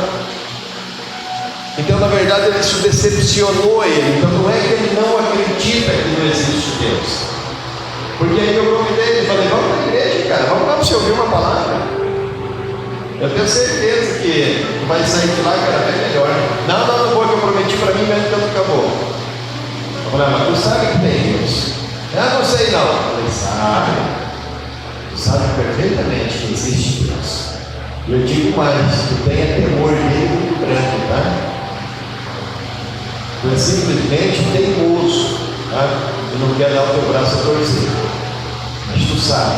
Então, na verdade, isso decepcionou ele. Então, não é que ele não acredita que não existe Deus. Porque aí eu convidei ele e falei, vamos para a igreja, cara, vamos lá para você ouvir uma palavra. Eu tenho certeza que vai sair de lá, cara, bem melhor. Não vou, que eu prometi para mim, mas então acabou. Eu falei, mas tu sabe que tem Deus? Não sei não. Eu falei, sabe. Tu sabe perfeitamente que existe Deus. E eu digo mais, tu tenha temor dele muito grande, tá? Tu é simplesmente teimoso, tá? Tu não quer dar o teu braço a torcer. Mas tu sabe.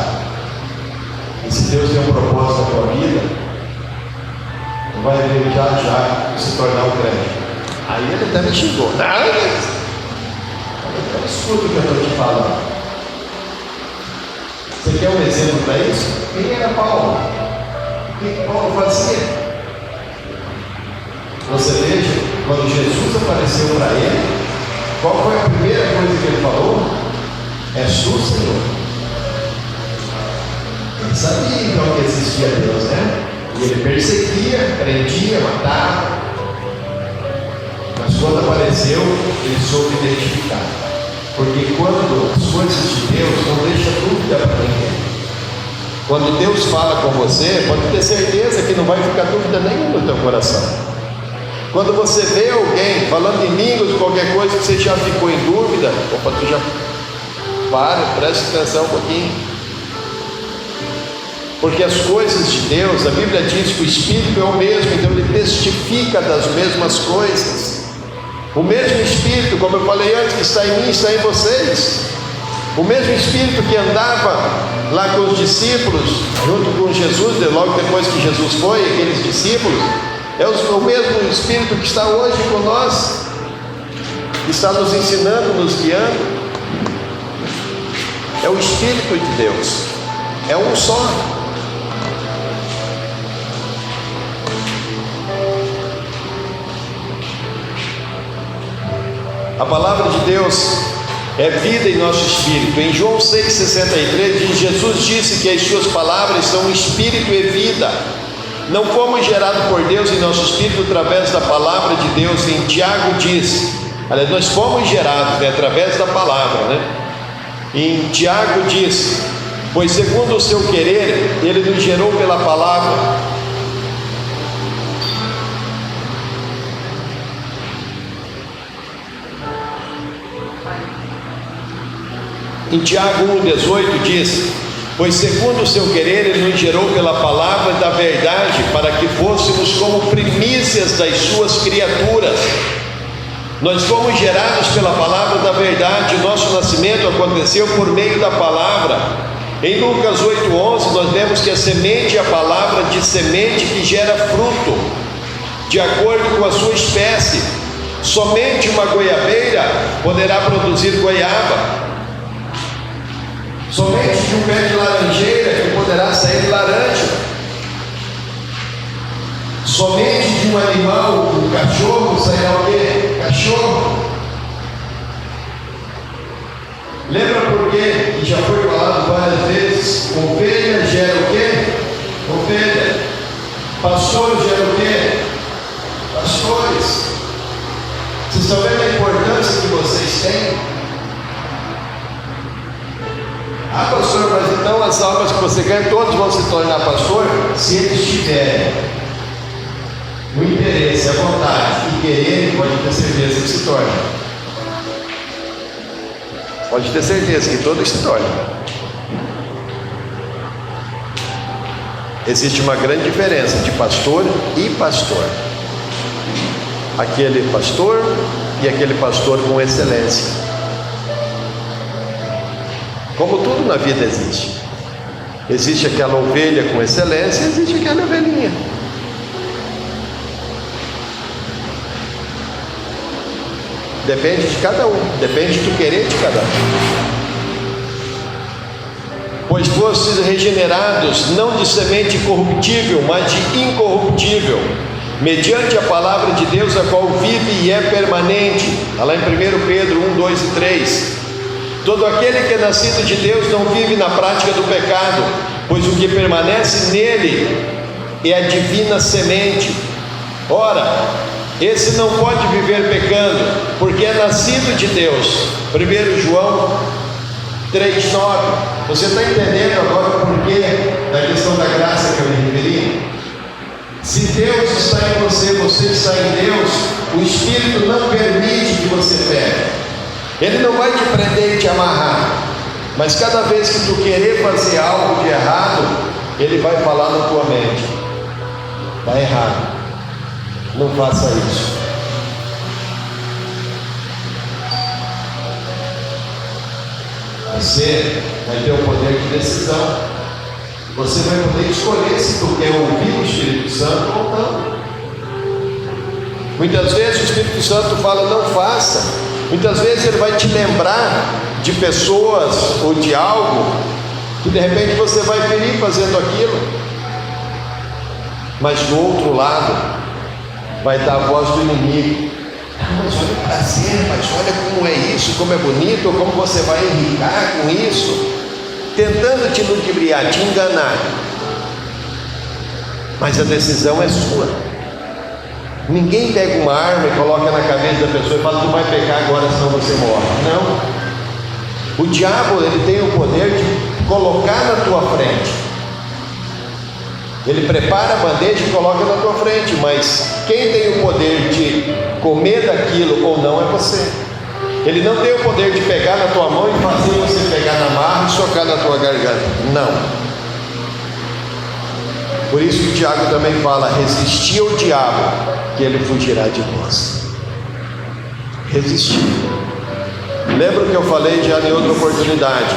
E se Deus tem um propósito na tua vida, tu vai ver já se tornar um crente. Aí ele até me xingou. Escuta o que eu estou te falando. Você quer um exemplo para isso? Quem era Paulo? O que Paulo fazia? Você veja, quando Jesus apareceu para ele, qual foi a primeira coisa que ele falou? És tu, Senhor. Ele sabia então que existia Deus, né? E ele perseguia, prendia, matava. Mas quando apareceu, ele soube identificar. Porque quando as coisas de Deus não deixa dúvida para ninguém. Quando Deus fala com você, pode ter certeza que não vai ficar dúvida nenhuma no teu coração. Quando você vê alguém falando em línguas, qualquer coisa que você já ficou em dúvida, opa, tu já preste atenção um pouquinho. Porque as coisas de Deus, a Bíblia diz que o Espírito é o mesmo, então ele testifica das mesmas coisas. O mesmo Espírito, como eu falei antes, que está em mim, está em vocês. O mesmo Espírito que andava lá com os discípulos, junto com Jesus, logo depois que Jesus foi, aqueles discípulos, é o mesmo Espírito que está hoje com nós, que está nos ensinando, nos guiando. É o Espírito de Deus, é um só. A palavra de Deus é vida em nosso espírito. Em João 6,63 diz: Jesus disse que as suas palavras são espírito e vida. Não fomos gerados por Deus em nosso espírito através da palavra de Deus. Em Tiago diz, aliás, nós fomos gerados através da palavra, né? Em Tiago diz: pois segundo o seu querer, ele nos gerou pela palavra. Em Tiago 1,18 diz: pois segundo o seu querer ele nos gerou pela palavra da verdade, para que fôssemos como primícias das suas criaturas. Nós fomos gerados pela palavra da verdade. Nosso nascimento aconteceu por meio da palavra. Em Lucas 8,11 nós vemos que a semente é a palavra de semente que gera fruto, de acordo com a sua espécie. Somente uma goiabeira poderá produzir goiaba. Somente de um pé de laranjeira que poderá sair laranja. Somente de um animal, um cachorro, sairá o quê? Cachorro. Lembra por quê? Que já foi falado várias vezes: ovelha gera o quê? Ovelha. Pastor gera o quê? Pastores. Vocês estão vendo a importância que vocês têm? Ah, pastor, mas então as almas que você ganha, todos vão se tornar pastor? Se eles tiverem o interesse, a vontade e quererem, pode ter certeza que se torna. Pode ter certeza que todos se tornam. Existe uma grande diferença de pastor e pastor. Aquele pastor e aquele pastor com excelência. Como tudo na vida existe. Existe aquela ovelha com excelência, existe aquela ovelhinha. Depende de cada um, depende do querer de cada um. Pois fostes regenerados, não de semente corruptível, mas de incorruptível, mediante a palavra de Deus, a qual vive e é permanente. Está lá em 1 Pedro 1, 2 e 3. Todo aquele que é nascido de Deus não vive na prática do pecado, pois o que permanece nele é a divina semente. Ora, esse não pode viver pecando, porque é nascido de Deus. 1 João 3,9. Você está entendendo agora o porquê da questão da graça que eu me referi? Se Deus está em você, você está em Deus, o Espírito não permite que você peque. Ele não vai te prender e te amarrar, mas cada vez que tu querer fazer algo de errado, ele vai falar na tua mente: está errado, não faça isso. Você vai ter o poder de decisão. Você vai poder escolher se tu quer ouvir o Espírito Santo ou não. Muitas vezes o Espírito Santo fala: não faça. Muitas vezes ele vai te lembrar de pessoas ou de algo que de repente você vai ferir fazendo aquilo, mas do outro lado vai estar a voz do inimigo: mas olha o prazer, mas olha como é isso, como é bonito, como você vai enricar com isso, tentando te ludibriar, te enganar. Mas a decisão é sua. Ninguém pega uma arma e coloca na cabeça da pessoa e fala: tu vai pecar agora, senão você morre. Não. O diabo, ele tem o poder de colocar na tua frente. Ele prepara a bandeja e coloca na tua frente, mas quem tem o poder de comer daquilo ou não é você. Ele não tem o poder de pegar na tua mão e fazer você pegar na marra e socar na tua garganta. Não. Por isso que Tiago também fala: resistir ao diabo, que ele fugirá de vós. Resistir. Lembra que eu falei já em outra oportunidade?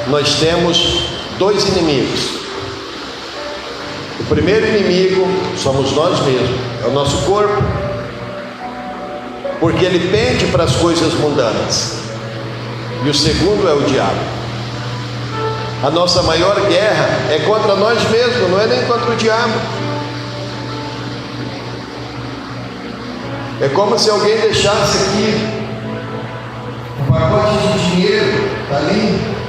Nós temos dois inimigos. O primeiro inimigo somos nós mesmos, é o nosso corpo, porque ele pende para as coisas mundanas. E o segundo é o diabo. A nossa maior guerra é contra nós mesmos, não é nem contra o diabo. É como se alguém deixasse aqui um pacote de dinheiro, está ali.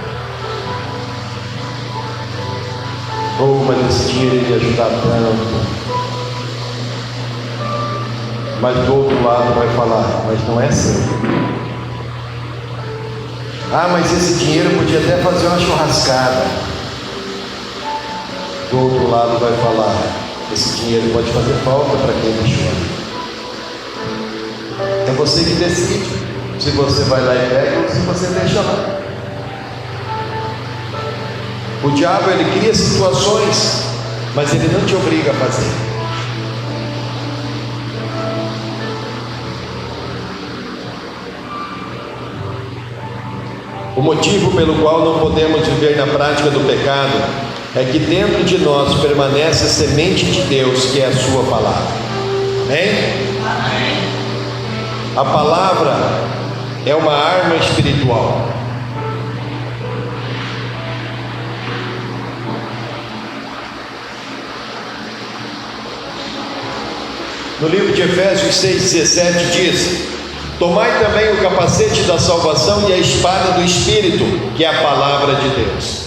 Mas esse dinheiro ia ajudar tanto. Mas do outro lado vai falar: mas não é seu. Mas esse dinheiro podia até fazer uma churrascada. Do outro lado vai falar: esse dinheiro pode fazer falta para quem deixou. É você que decide se você vai lá e pega ou se você deixa lá. O diabo, ele cria situações, mas ele não te obriga a fazer. O motivo pelo qual não podemos viver na prática do pecado é que dentro de nós permanece a semente de Deus, que é a sua palavra. Amém? Amém. A palavra é uma arma espiritual. No livro de Efésios 6,17 diz: tomai também o capacete da salvação e a espada do Espírito, que é a palavra de Deus.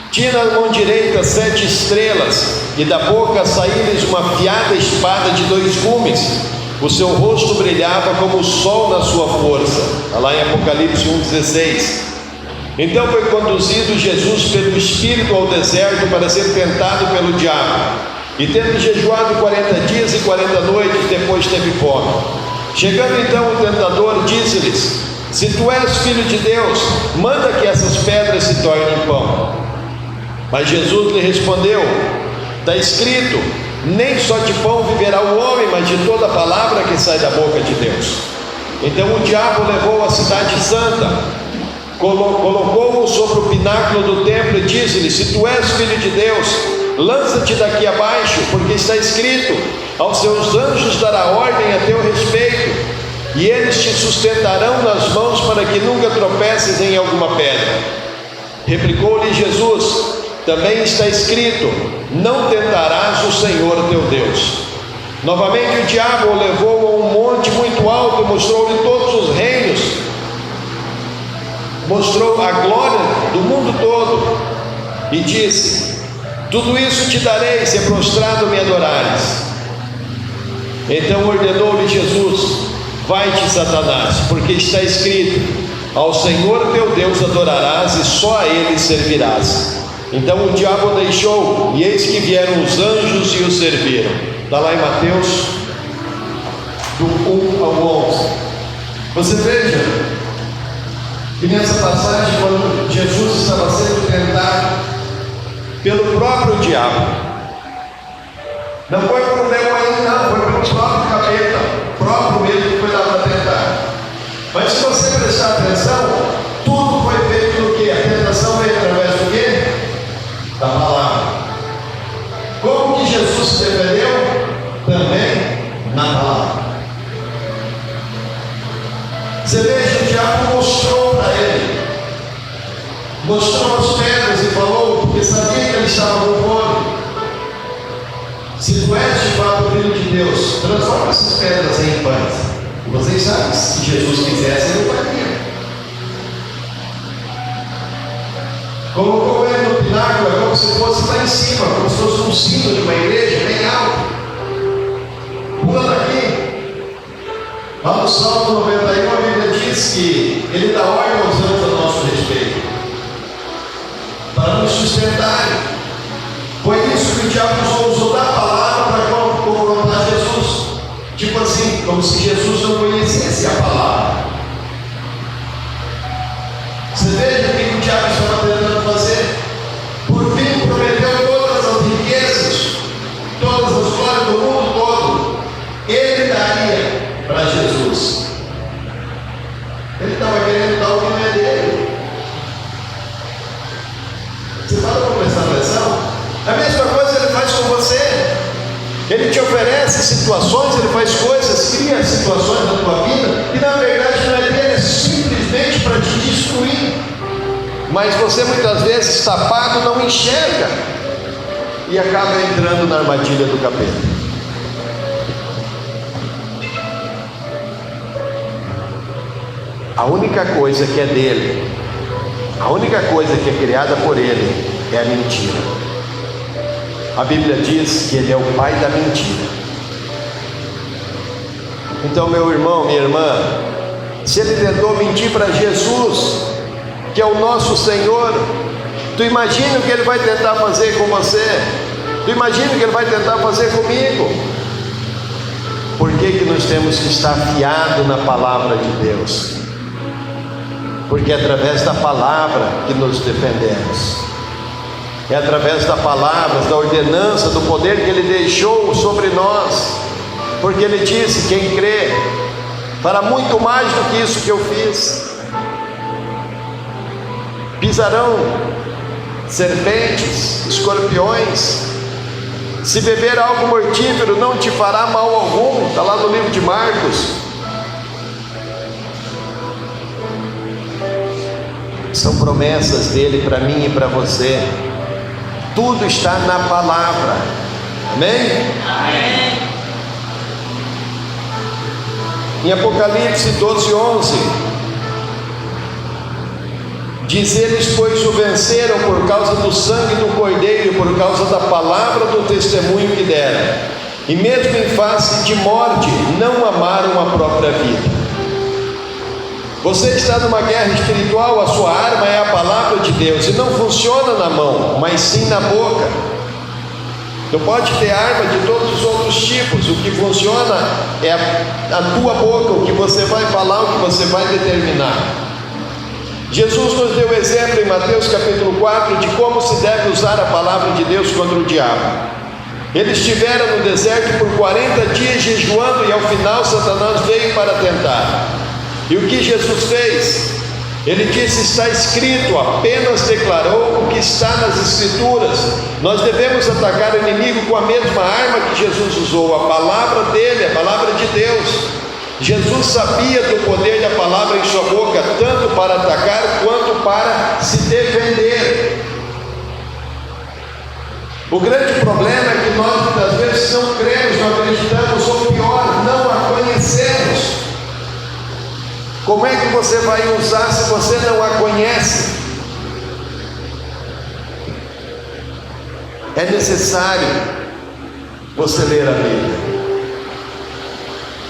Tinha na mão direita 7 estrelas, e da boca saía-lhes uma afiada espada de 2 gumes. O seu rosto brilhava como o sol na sua força. Está lá em Apocalipse 1,16. Então foi conduzido Jesus pelo Espírito ao deserto para ser tentado pelo diabo. E tendo jejuado 40 dias e 40 noites, depois teve fome. Chegando então o tentador, disse-lhes: se tu és filho de Deus, manda que essas pedras se tornem pão. Mas Jesus lhe respondeu: está escrito, nem só de pão viverá o homem, mas de toda a palavra que sai da boca de Deus. Então o diabo levou a cidade santa, colocou-o sobre o pináculo do templo e disse-lhe: se tu és filho de Deus, lança-te daqui abaixo, porque está escrito: aos seus anjos dará ordem a teu respeito, e eles te sustentarão nas mãos para que nunca tropeces em alguma pedra. Replicou-lhe Jesus: também está escrito: não tentarás o Senhor teu Deus. Novamente o diabo o levou a um monte muito alto e mostrou-lhe todos os reinos, mostrou a glória do mundo todo, e disse: tudo isso te darei se prostrado me adorares. Então ordenou-lhe Jesus: vai-te, Satanás, porque está escrito: ao Senhor teu Deus adorarás e só a Ele servirás. Então o diabo o deixou, e eis que vieram os anjos e o serviram. Está lá em Mateus, do 1 ao 11. Você veja que nessa passagem, quando Jesus estava sendo tentado pelo próprio diabo, não foi por um demônio, não, foi pelo próprio capeta, próprio mesmo que foi lá para tentar. Mas se você prestar atenção, tudo foi feito no quê? A tentação veio através do quê? Da palavra. Como que Jesus se defendeu? Também na palavra. Você veja, o diabo mostrou para ele, mostrou as pedras e falou, porque sabia que ele estava com fome: se tu és de fato filho de Deus, transforma essas pedras em pães. E vocês sabem, se Jesus quisesse, ele faria. Colocou ele no pináculo, como se fosse lá em cima, como se fosse um símbolo de uma igreja bem alto. Pula daqui. Lá no Salmo 91 a Bíblia diz que ele dá ordem aos anjos a nosso respeito, para nos sustentarem. Foi isso que o diabo usou da palavra para confrontar Jesus. Tipo assim, como se Jesus não conhecesse a palavra. Você veja o que o diabo estava tentando fazer. Por fim, prometeu todas as riquezas, todas as glórias do mundo todo. Ele daria para Jesus. Ele estava querendo dar o que não é dele. Você fala para prestar atenção? A mesma coisa ele faz com você. Ele te oferece situações, ele faz coisas, cria situações na tua vida que na verdade não é dele, é simplesmente para te destruir. Mas você muitas vezes, tapado, não enxerga e acaba entrando na armadilha do capeta. A única coisa que é dele, a única coisa que é criada por ele é a mentira. A Bíblia diz que ele é o pai da mentira. Então, meu irmão, minha irmã, se ele tentou mentir para Jesus, que é o nosso Senhor, tu imagina o que ele vai tentar fazer com você? Tu imagina o que ele vai tentar fazer comigo? Por que nós temos que estar fiados na palavra de Deus? Porque é através da palavra que nos defendemos. É através da palavra, da ordenança, do poder que Ele deixou sobre nós. Porque Ele disse: quem crê fará muito mais do que isso que eu fiz. Pisarão serpentes, escorpiões. Se beber algo mortífero não te fará mal algum. Está lá no livro de Marcos. São promessas dele para mim e para você. Tudo está na palavra. Amém? Amém. Em Apocalipse 12:11 diz: eles pois o venceram por causa do sangue do Cordeiro, por causa da palavra do testemunho que deram, e mesmo em face de morte não amaram a própria vida. Você está numa guerra espiritual, a sua arma é a palavra de Deus, e não funciona na mão, mas sim na boca. Tu pode ter arma de todos os outros tipos, o que funciona é a tua boca, o que você vai falar, o que você vai determinar. Jesus nos deu exemplo em Mateus capítulo 4 de como se deve usar a palavra de Deus contra o diabo. Eles estiveram no deserto por 40 dias jejuando, e ao final Satanás veio para tentar. E o que Jesus fez? Ele disse: está escrito, apenas declarou o que está nas Escrituras. Nós devemos atacar o inimigo com a mesma arma que Jesus usou, a palavra dele, a palavra de Deus. Jesus sabia do poder da palavra em sua boca, tanto para atacar quanto para se defender. O grande problema é que nós muitas vezes não cremos, não acreditamos, ou pior, não a conhecemos. Como é que você vai usar se você não a conhece? É necessário você ler a Bíblia.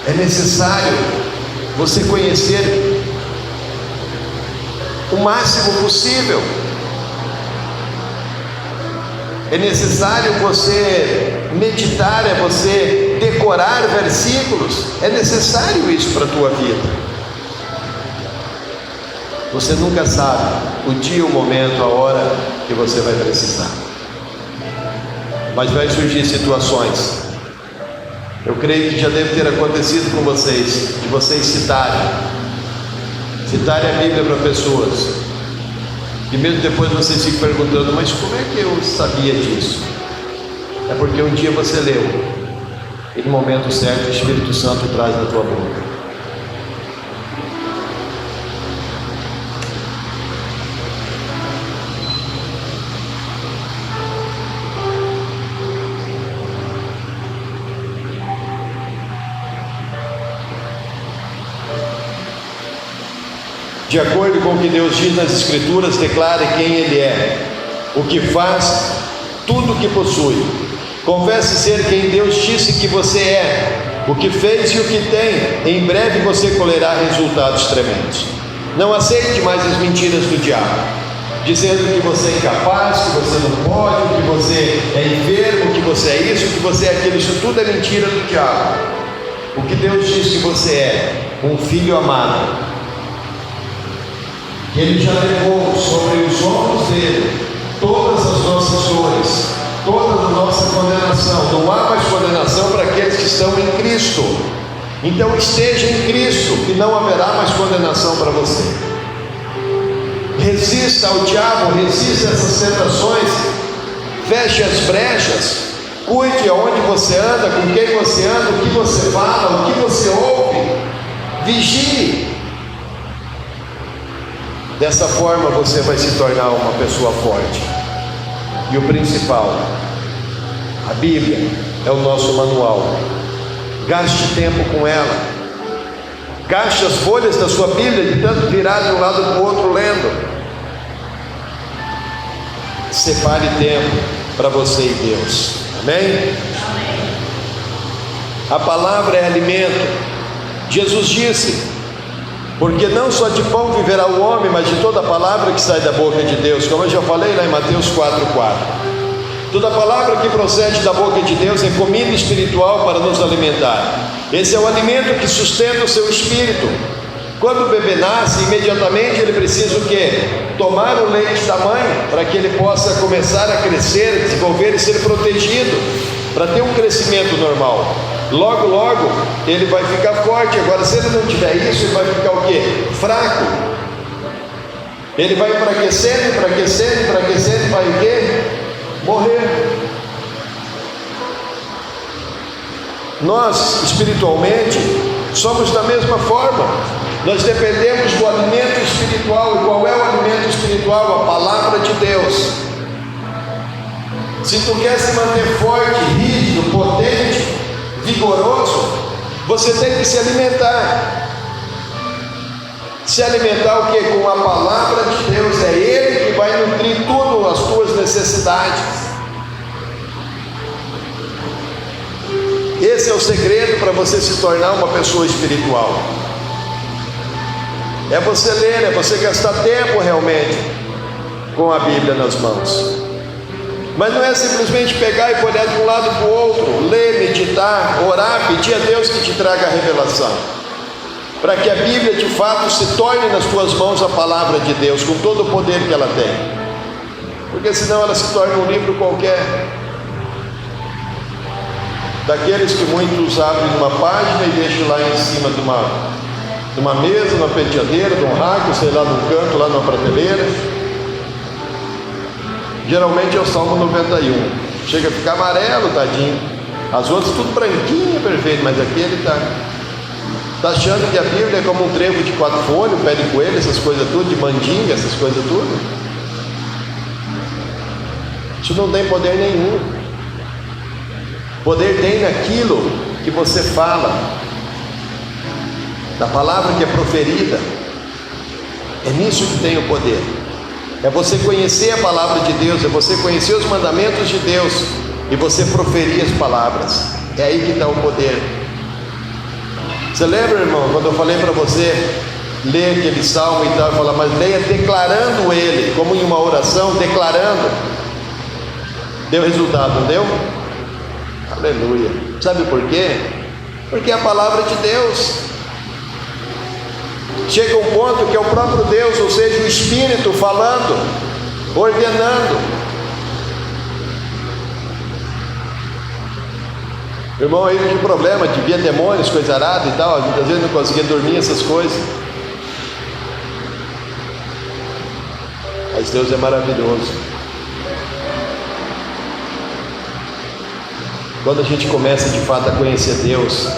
É necessário você conhecer o máximo possível. É necessário você meditar, é você decorar versículos. É necessário isso para a tua vida. Você nunca sabe o dia, o momento, a hora que você vai precisar. Mas vai surgir situações. Eu creio que já deve ter acontecido com vocês, de vocês citarem a Bíblia para pessoas, e mesmo depois vocês ficam perguntando: mas como é que eu sabia disso? É porque um dia você leu, e no momento certo o Espírito Santo traz na tua boca. De acordo com o que Deus diz nas Escrituras, declare quem Ele é, o que faz, tudo o que possui. Confesse ser quem Deus disse que você é, o que fez e o que tem. Em breve você colherá resultados tremendos. Não aceite mais as mentiras do diabo, dizendo que você é incapaz, que você não pode, que você é enfermo, que você é isso, que você é aquilo. Isso tudo é mentira do diabo. o que Deus diz que você é, um filho amado, que Ele já levou sobre os ombros dele todas as nossas dores, toda a nossa condenação. Não há mais condenação para aqueles que estão em Cristo. Então esteja em Cristo, que não haverá mais condenação para você. Resista ao diabo, resista a essas tentações, feche as brechas, cuide aonde você anda, com quem você anda, o que você fala, o que você ouve, vigie. Dessa forma você vai se tornar uma pessoa forte. E o principal, a Bíblia é o nosso manual. Gaste tempo com ela. Gaste as folhas da sua Bíblia, de tanto virar de um lado para o outro lendo. Separe tempo para você e Deus. Amém? A palavra é alimento. Jesus disse: porque não só de pão viverá o homem, mas de toda a palavra que sai da boca de Deus. Como eu já falei lá em Mateus 4:4. Toda palavra que procede da boca de Deus é comida espiritual para nos alimentar. Esse é o alimento que sustenta o seu espírito. Quando o bebê nasce, imediatamente ele precisa o quê? Tomar o leite da mãe, para que ele possa começar a crescer, desenvolver e ser protegido, para ter um crescimento normal. Logo, logo, ele vai ficar forte. Agora, se ele não tiver isso, ele vai ficar o quê? Fraco. Ele vai enfraquecendo, enfraquecendo, enfraquecendo, vai o quê? Morrer. Nós, espiritualmente, somos da mesma forma. Nós dependemos do alimento espiritual. E qual é o alimento espiritual? A palavra de Deus. Se tu quer se manter forte, rígido, potente, vigoroso, você tem que se alimentar. Se alimentar o que? Com a palavra de Deus. É Ele que vai nutrir tudo as tuas necessidades. Esse é o segredo para você se tornar uma pessoa espiritual. É você ler, é você gastar tempo realmente com a Bíblia nas mãos. Mas não é simplesmente pegar e olhar de um lado para o outro, ler, meditar, orar, pedir a Deus que te traga a revelação, para que a Bíblia de fato se torne nas tuas mãos a palavra de Deus, com todo o poder que ela tem, porque senão ela se torna um livro qualquer, daqueles que muitos abrem numa página e deixam lá em cima de uma mesa, numa penteadeira, de um rack, sei lá, num canto, lá numa prateleira. Geralmente é o Salmo 91, chega a ficar amarelo, tadinho. As outras tudo branquinho, perfeito, mas aqui ele está achando que a Bíblia é como um trevo de 4 folhas, um pé de coelho, essas coisas tudo, de mandinga, essas coisas tudo. Isso não tem poder nenhum. Poder tem naquilo que você fala, na palavra que é proferida. É nisso que tem o poder. É você conhecer a palavra de Deus, é você conhecer os mandamentos de Deus e você proferir as palavras. É aí que está o poder. Você lembra, irmão, quando eu falei para você ler aquele salmo e tal, falar, mas leia declarando ele, como em uma oração, declarando. Deu resultado, não deu? Aleluia. Sabe por quê? Porque é a palavra de Deus. Chega um ponto que é o próprio Deus, ou seja, o Espírito falando, ordenando. Irmão, aí não tinha problema, que via demônios, coisa arada e tal, muitas vezes não conseguia dormir, essas coisas. Mas Deus é maravilhoso. Quando a gente começa de fato a conhecer Deus,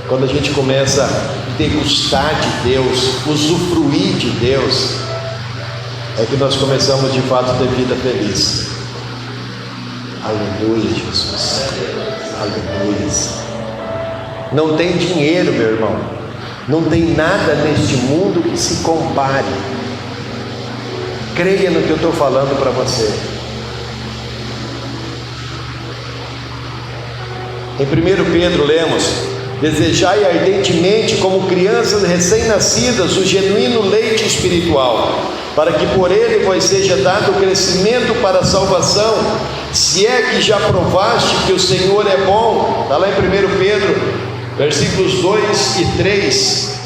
quando a gente começa a degustar de Deus, usufruir de Deus, é que nós começamos de fato a ter vida feliz. Aleluia, Jesus. Aleluia. Não tem dinheiro, meu irmão, não tem nada neste mundo que se compare. Creia no que eu estou falando para você. Em 1 Pedro lemos: desejai ardentemente, como crianças recém-nascidas, o genuíno leite espiritual, para que por ele vos seja dado o crescimento para a salvação, Se é que já provaste que o Senhor é bom, está lá em 1 Pedro, versículos 2 e 3.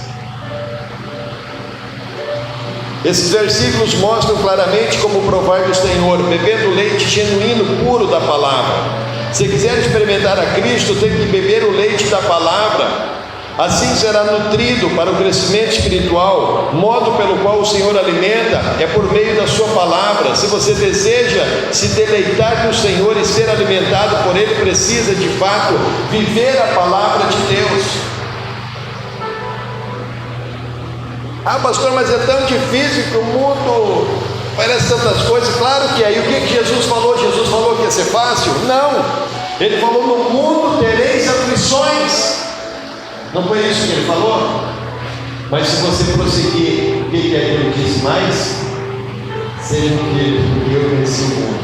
Esses versículos mostram claramente como provar do Senhor, bebendo o leite genuíno, puro da palavra. Se quiser experimentar a Cristo, tem que beber o leite da palavra. Assim será nutrido para o crescimento espiritual. O modo pelo qual o Senhor alimenta é por meio da sua palavra. Se você deseja se deleitar no Senhor e ser alimentado por Ele, precisa de fato viver a palavra de Deus. Ah, pastor, mas é tão difícil que o mundo parece tantas coisas. Claro que aí, o que Jesus falou? Jesus falou que ia ser fácil? Não, Ele falou: no mundo tereis aflições. Não foi isso que Ele falou? Mas se você prosseguir, o que é que Ele disse mais? Seja um filho, porque eu venci o mundo.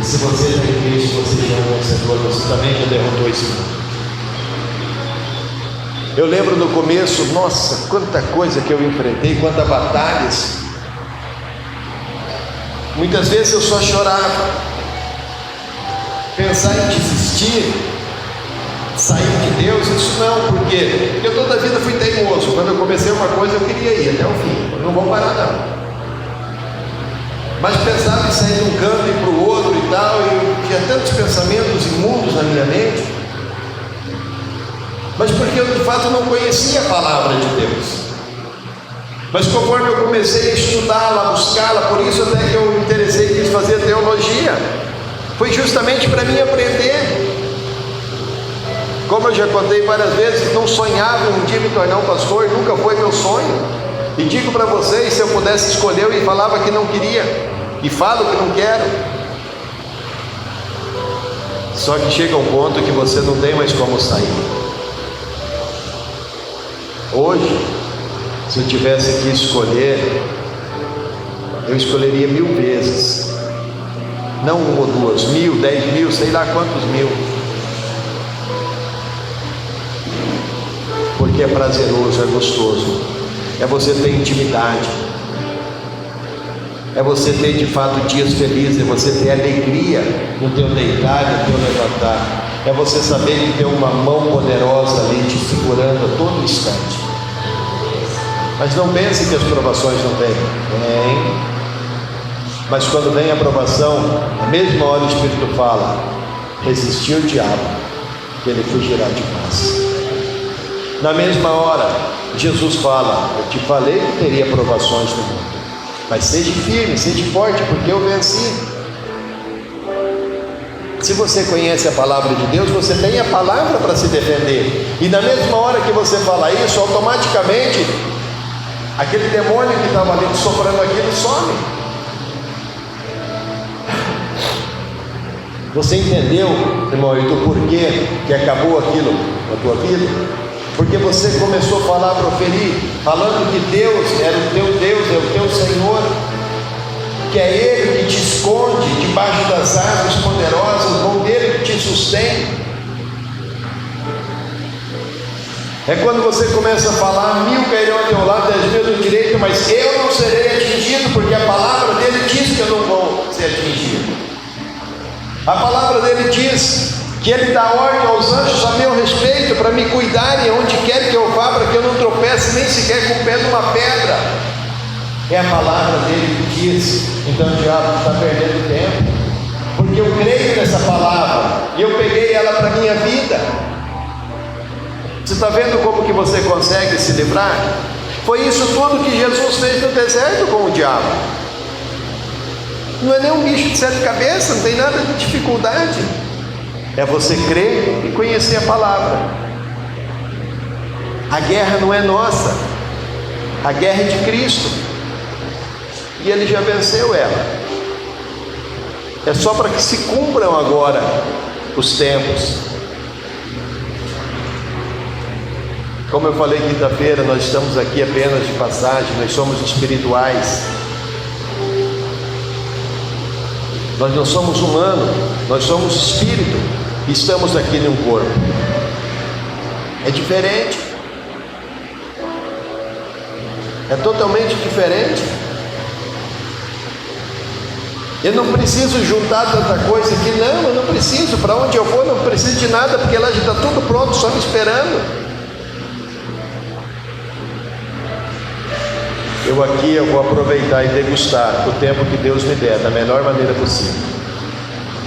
E se você tem Cristo, você já é um vencedor, você também já derrotou esse mundo. Eu lembro no começo, nossa, quanta coisa que eu enfrentei, quantas batalhas. Muitas vezes eu só chorava. Pensar em desistir, sair de Deus, isso não. Por quê? Porque eu toda a vida fui teimoso. Quando eu comecei uma coisa, eu queria ir até o fim. Eu não vou parar não. Mas pensava em sair de um canto e para o outro e tal. E eu tinha tantos pensamentos imundos na minha mente. Mas porque eu de fato não conhecia a palavra de Deus. Mas conforme eu comecei a estudá-la, a buscá-la, por isso até que eu me interessei e quis fazer teologia, foi justamente para mim aprender. Como eu já contei várias vezes, não sonhava um dia me tornar um pastor, nunca foi meu sonho. E digo para vocês, se eu pudesse escolher, eu falava que não queria, e falo que não quero. Só que chega um ponto que você não tem mais como sair. Hoje, se eu tivesse que escolher, eu escolheria 1000 vezes, não uma ou duas, 1000, 10.000, sei lá quantos mil, porque é prazeroso, é gostoso, é você ter intimidade, é você ter de fato dias felizes, é você ter alegria no teu deitar, no teu levantar, é você saber que tem uma mão poderosa ali te segurando a todo instante. Mas não pense que as provações não vêm. Vem. Mas quando vem a provação, na mesma hora o Espírito fala: resistir o diabo, que ele fugirá de nós. Na mesma hora, Jesus fala: eu te falei que teria provações no mundo, mas seja firme, seja forte, porque eu venci. Se você conhece a palavra de Deus, você tem a palavra para se defender. E na mesma hora que você fala isso, automaticamente aquele demônio que estava ali soprando aquilo some. Você entendeu, irmão, e do porquê que acabou aquilo na tua vida? Porque você começou a falar, a proferir, falando que Deus era o teu Deus, é o teu Senhor, que é Ele que te esconde debaixo das árvores poderosas, a mão dele que te sustém. É quando você começa a falar: 1000 cairão ao teu lado, 10.000 do direito, mas eu não serei atingido, porque a palavra dele diz que eu não vou ser atingido. A palavra dele diz que ele dá ordem aos anjos a meu respeito, para me cuidarem onde quer que eu vá, para que eu não tropece nem sequer com o pé numa pedra. É a palavra dele que diz. Então o diabo está perdendo tempo, porque eu creio nessa palavra, e eu peguei ela para a minha vida. Você está vendo como que você consegue se livrar? Foi isso tudo que Jesus fez no deserto com o diabo. Não é nem um bicho de 7 cabeças, não tem nada de dificuldade. É você crer e conhecer a palavra. A guerra não é nossa, a guerra é de Cristo, e Ele já venceu ela. É só para que se cumpram agora os tempos. Como eu falei quinta-feira, nós estamos aqui apenas de passagem, nós somos espirituais. Nós não somos humanos, nós somos espírito, e estamos aqui num corpo. É diferente. É totalmente diferente. Eu não preciso juntar tanta coisa aqui, não, eu não preciso. Para onde eu vou, não preciso de nada, porque lá já está tudo pronto, só me esperando. Eu vou aproveitar e degustar o tempo que Deus me der da melhor maneira possível.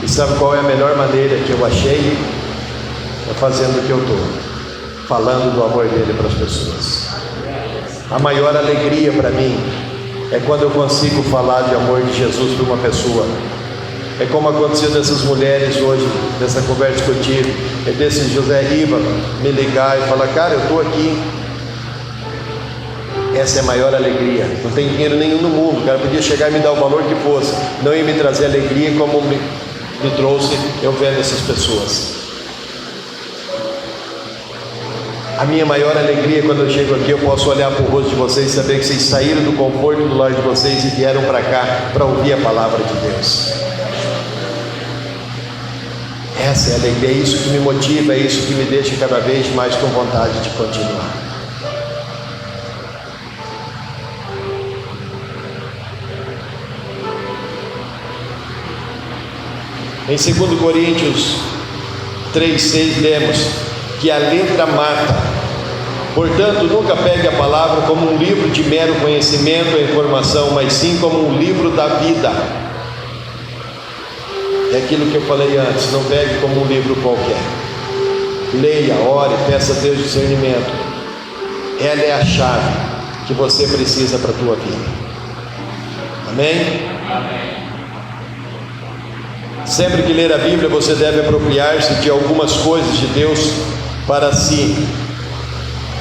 E sabe qual é a melhor maneira que eu achei? É fazendo o que eu estou, falando do amor dele para as pessoas. A maior alegria para mim é quando eu consigo falar de amor de Jesus para uma pessoa. É como aconteceu dessas mulheres hoje, dessa conversa que eu tive, é desse José Riva me ligar e falar: cara, eu estou aqui. Essa é a maior alegria. Não tem dinheiro nenhum no mundo. O cara podia chegar e me dar o valor que fosse, não ia me trazer alegria como me trouxe eu vendo essas pessoas. A minha maior alegria quando eu chego aqui, eu posso olhar para o rosto de vocês e saber que vocês saíram do conforto do lar de vocês e vieram para cá para ouvir a palavra de Deus. Essa é a alegria, é isso que me motiva, é isso que me deixa cada vez mais com vontade de continuar. Em 2 Coríntios 3,6 lemos que a letra mata. Portanto, nunca pegue a palavra como um livro de mero conhecimento ou informação, mas sim como um livro da vida. É aquilo que eu falei antes, não pegue como um livro qualquer. Leia, ore, peça a Deus discernimento. Ela é a chave que você precisa para a tua vida. Amém? Amém. Sempre que ler a Bíblia, você deve apropriar-se de algumas coisas de Deus para si.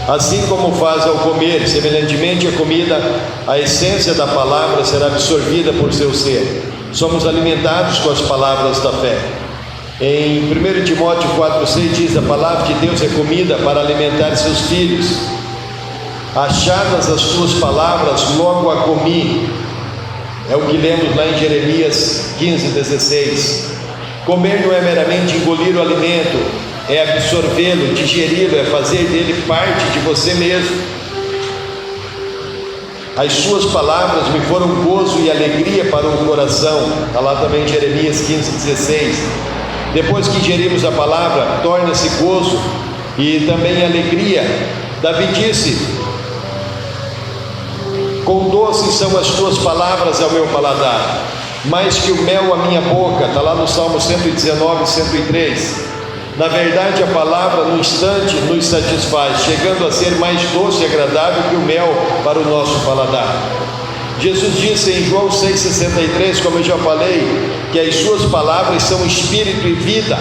Assim como faz ao comer, semelhantemente a comida, a essência da palavra será absorvida por seu ser. Somos alimentados com as palavras da fé. Em 1 Timóteo 4,6 diz: a palavra de Deus é comida para alimentar seus filhos. Achadas as tuas palavras, logo a comi. É o que lemos lá em Jeremias 15,16. Comer não é meramente engolir o alimento, é absorvê-lo, digeri-lo, é fazer dele parte de você mesmo. As suas palavras me foram gozo e alegria para o coração. Está lá também em Jeremias 15,16. Depois que ingerimos a palavra, torna-se gozo e também alegria. Davi disse: quão doces são as tuas palavras ao meu paladar, mais que o mel à minha boca. Está lá no Salmo 119, 103. Na verdade, a palavra no instante nos satisfaz, chegando a ser mais doce e agradável que o mel para o nosso paladar. Jesus disse em João 6,63, como eu já falei, que as suas palavras são espírito e vida.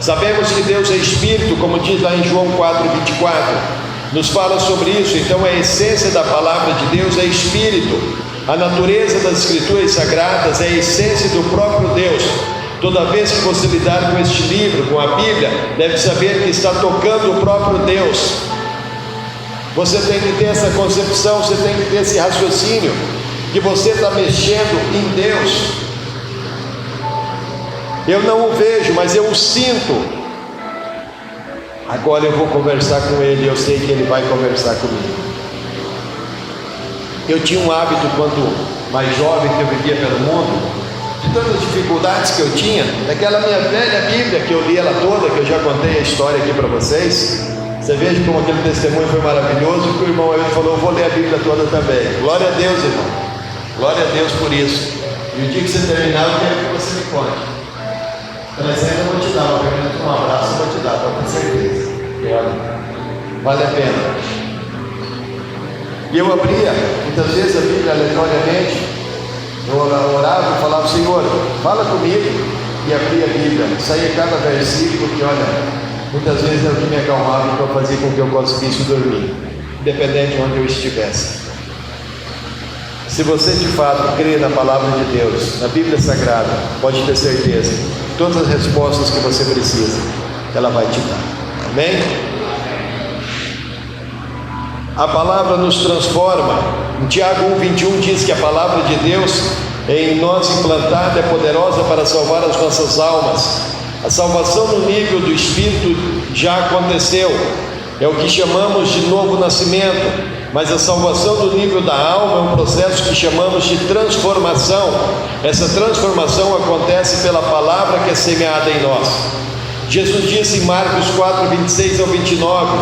Sabemos que Deus é espírito, como diz lá em João 4,24. Nos fala sobre isso. Então a essência da palavra de Deus é espírito. A natureza das escrituras sagradas é a essência do próprio Deus. Toda vez que você lidar com este livro, com a Bíblia, deve saber que está tocando o próprio Deus. Você tem que ter essa concepção, você tem que ter esse raciocínio, que você está mexendo em Deus. Eu não o vejo, mas eu o sinto. Agora eu vou conversar com ele e eu sei que ele vai conversar comigo. Eu tinha um hábito quando mais jovem, que eu vivia pelo mundo, de tantas dificuldades que eu tinha, daquela minha velha Bíblia, que eu li ela toda, que eu já contei a história aqui para vocês. Você veja como aquele testemunho foi maravilhoso, que o irmão ele falou: eu vou ler a Bíblia toda também. Glória a Deus, irmão. Glória a Deus por isso. E o dia que você terminar, eu quero que você me conte. Mas ainda vou te dar, um abraço, eu vou te dar, com certeza. Vale a pena. E eu abria, muitas vezes a Bíblia aleatoriamente, eu orava e falava: Senhor, fala comigo, e abria a Bíblia, saía cada versículo, que olha, muitas vezes era o que me acalmava e que eu fazia com que eu conseguisse dormir, independente de onde eu estivesse. Se você de fato crê na palavra de Deus, na Bíblia Sagrada, pode ter certeza, todas as respostas que você precisa, ela vai te dar. Amém? A palavra nos transforma. Em Tiago 1,21 diz que a palavra de Deus em nós implantada é poderosa para salvar as nossas almas. A salvação no nível do Espírito já aconteceu. É o que chamamos de novo nascimento. Mas a salvação do nível da alma é um processo que chamamos de transformação. Essa transformação acontece pela palavra que é semeada em nós. Jesus disse em Marcos 4, 26 ao 29,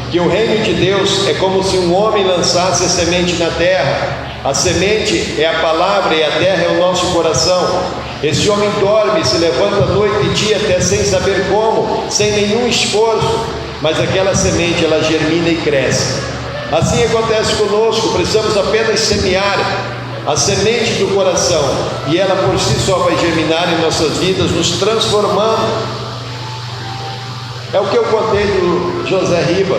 que o reino de Deus é como se um homem lançasse a semente na terra. A semente é a palavra e a terra é o nosso coração. Esse homem dorme, se levanta noite e dia até sem saber como, sem nenhum esforço, mas aquela semente ela germina e cresce. Assim acontece conosco, precisamos apenas semear a semente do coração e ela por si só vai germinar em nossas vidas, nos transformando. É o que eu contei do José Riba,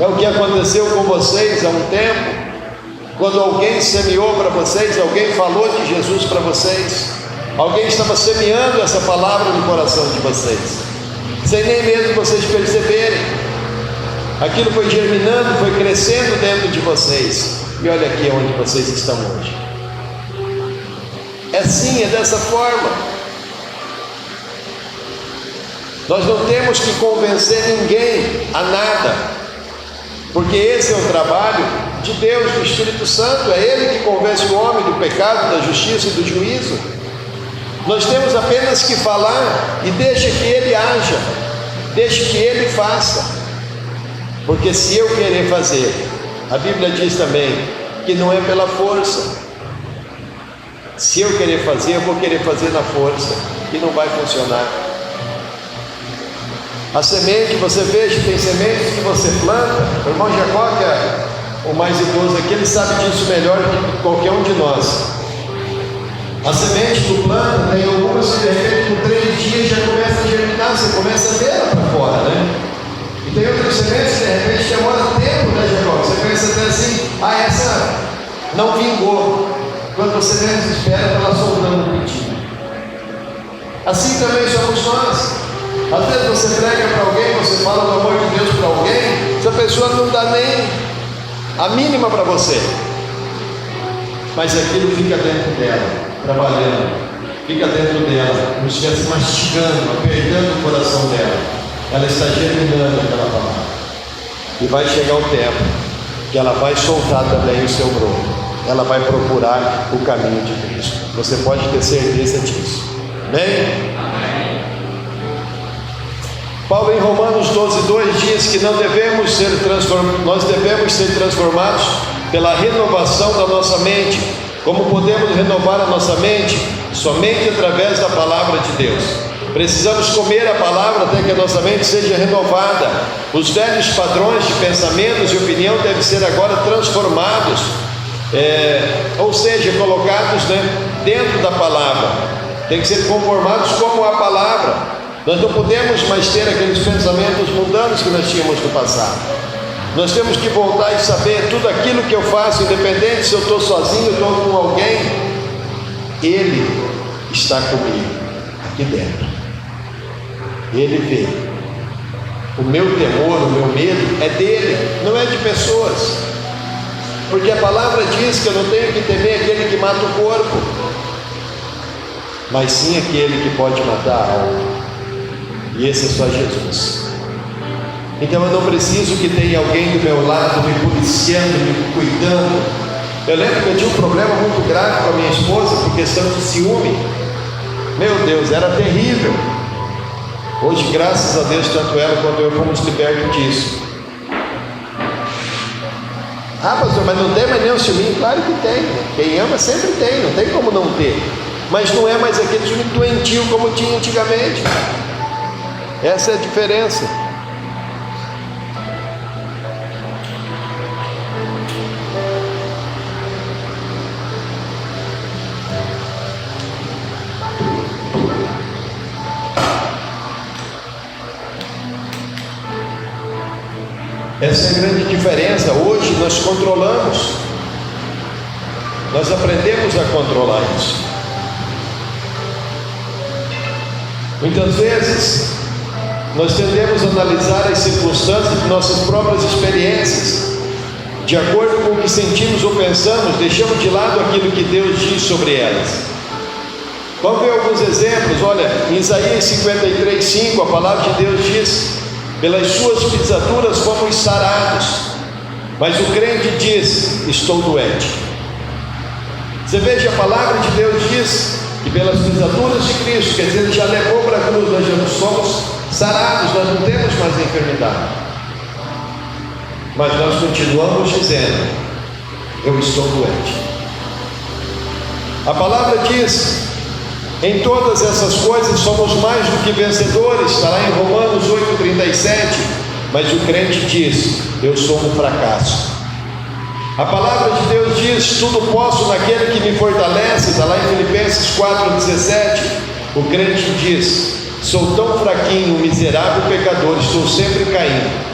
é o que aconteceu com vocês há um tempo, quando alguém semeou para vocês, alguém falou de Jesus para vocês, alguém estava semeando essa palavra no coração de vocês, sem nem mesmo vocês perceberem. Aquilo foi germinando, foi crescendo dentro de vocês, e olha aqui onde vocês estão hoje. É assim, é dessa forma. Nós não temos que convencer ninguém a nada, porque esse é o trabalho de Deus, do Espírito Santo. É Ele que convence o homem do pecado, da justiça e do juízo. Nós temos apenas que falar e deixa que Ele haja, deixa que Ele faça. Porque se eu querer fazer, a Bíblia diz também que não é pela força. Se eu querer fazer, eu vou querer fazer na força, e não vai funcionar. A semente, você veja, tem sementes que você planta. O irmão Jacó, que é o mais idoso aqui, ele sabe disso melhor que qualquer um de nós. A semente do planta, tem algumas que de repente com 3 dias já começa a germinar, você começa a ver ela para fora, né? E tem outras sementes que de repente demora tempo, né, Jacó? Você pensa até assim, essa não vingou. Quando você menos espera, ela soltando um pitinho. Assim também somos nós. Às vezes você prega para alguém, você fala do amor de Deus para alguém, essa pessoa não dá nem a mínima para você, mas aquilo fica dentro dela, trabalhando, fica dentro dela, como se estivesse mastigando, apertando o coração dela. Ela está germinando aquela palavra, e vai chegar o tempo que ela vai soltar também o seu broto, ela vai procurar o caminho de Cristo. Você pode ter certeza disso. Amém? Paulo em Romanos 12:2 diz que nós devemos ser transformados pela renovação da nossa mente. Como podemos renovar a nossa mente? Somente através da palavra de Deus. Precisamos comer a palavra até que a nossa mente seja renovada. Os velhos padrões de pensamentos e opinião devem ser agora transformados, ou seja, colocados dentro da palavra. Tem que ser conformados como a palavra. Nós não podemos mais ter aqueles pensamentos mundanos que nós tínhamos no passado. Nós temos que voltar e saber tudo aquilo que eu faço, independente se eu estou sozinho, estou com alguém, Ele está comigo aqui dentro. Ele vê. O meu temor, o meu medo é dele, não é de pessoas. Porque a palavra diz que eu não tenho que temer aquele que mata o corpo, mas sim aquele que pode matar a alma. E esse é só Jesus. Então eu não preciso que tenha alguém do meu lado me policiando, me cuidando. Eu lembro que eu tinha um problema muito grave com a minha esposa por questão de ciúme. Meu Deus, era terrível. Hoje, graças a Deus, tanto ela quanto eu fomos libertos disso. Pastor, mas não tem mais nenhum ciúme? Claro que tem. Quem ama sempre tem, não tem como não ter. Mas não é mais aquele ciúme doentio como tinha antigamente. Essa é a diferença. Essa é a grande diferença. Hoje nós controlamos, nós aprendemos a controlar isso. Muitas vezes nós tendemos a analisar as circunstâncias de nossas próprias experiências, de acordo com o que sentimos ou pensamos, deixamos de lado aquilo que Deus diz sobre elas. Vamos ver alguns exemplos. Olha, em Isaías 53:5, a palavra de Deus diz: pelas suas pisaduras fomos sarados. Mas o crente diz: estou doente. Você veja, a palavra de Deus diz que pelas pisaduras de Cristo, quer dizer, Ele já levou para a cruz, nós já somos sarados, nós não temos mais enfermidade. Mas nós continuamos dizendo: eu estou doente. A palavra diz: em todas essas coisas somos mais do que vencedores, está lá em Romanos 8,37. Mas o crente diz: eu sou um fracasso. A palavra de Deus diz: tudo posso naquele que me fortalece, está lá em Filipenses 4,17. O crente diz: sou tão fraquinho, miserável pecador, estou sempre caindo.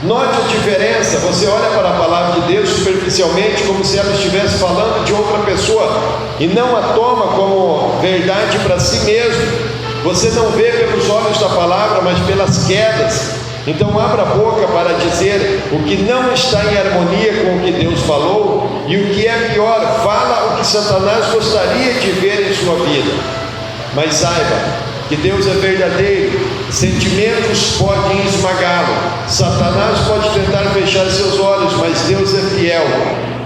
Note a diferença. Você olha para a palavra de Deus superficialmente, como se ela estivesse falando de outra pessoa, e não a toma como verdade para si mesmo. Você não vê pelos olhos da palavra, mas pelas quedas. Então abra a boca para dizer o que não está em harmonia com o que Deus falou, e o que é pior, fala o que Satanás gostaria de ver em sua vida. Mas saiba que Deus é verdadeiro, sentimentos podem esmagá-lo, Satanás pode tentar fechar seus olhos, mas Deus é fiel.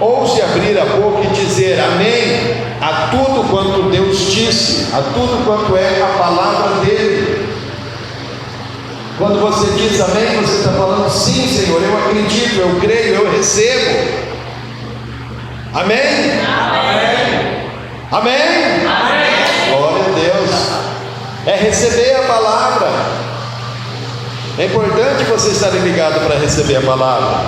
Ouse abrir a boca e dizer amém a tudo quanto Deus disse, a tudo quanto é a palavra dele. Quando você diz amém, você está falando: sim, Senhor, eu acredito, eu creio, eu recebo. Amém? Amém? Amém? Amém. Glória a Deus. É receber a palavra. É importante você estar ligado para receber a palavra.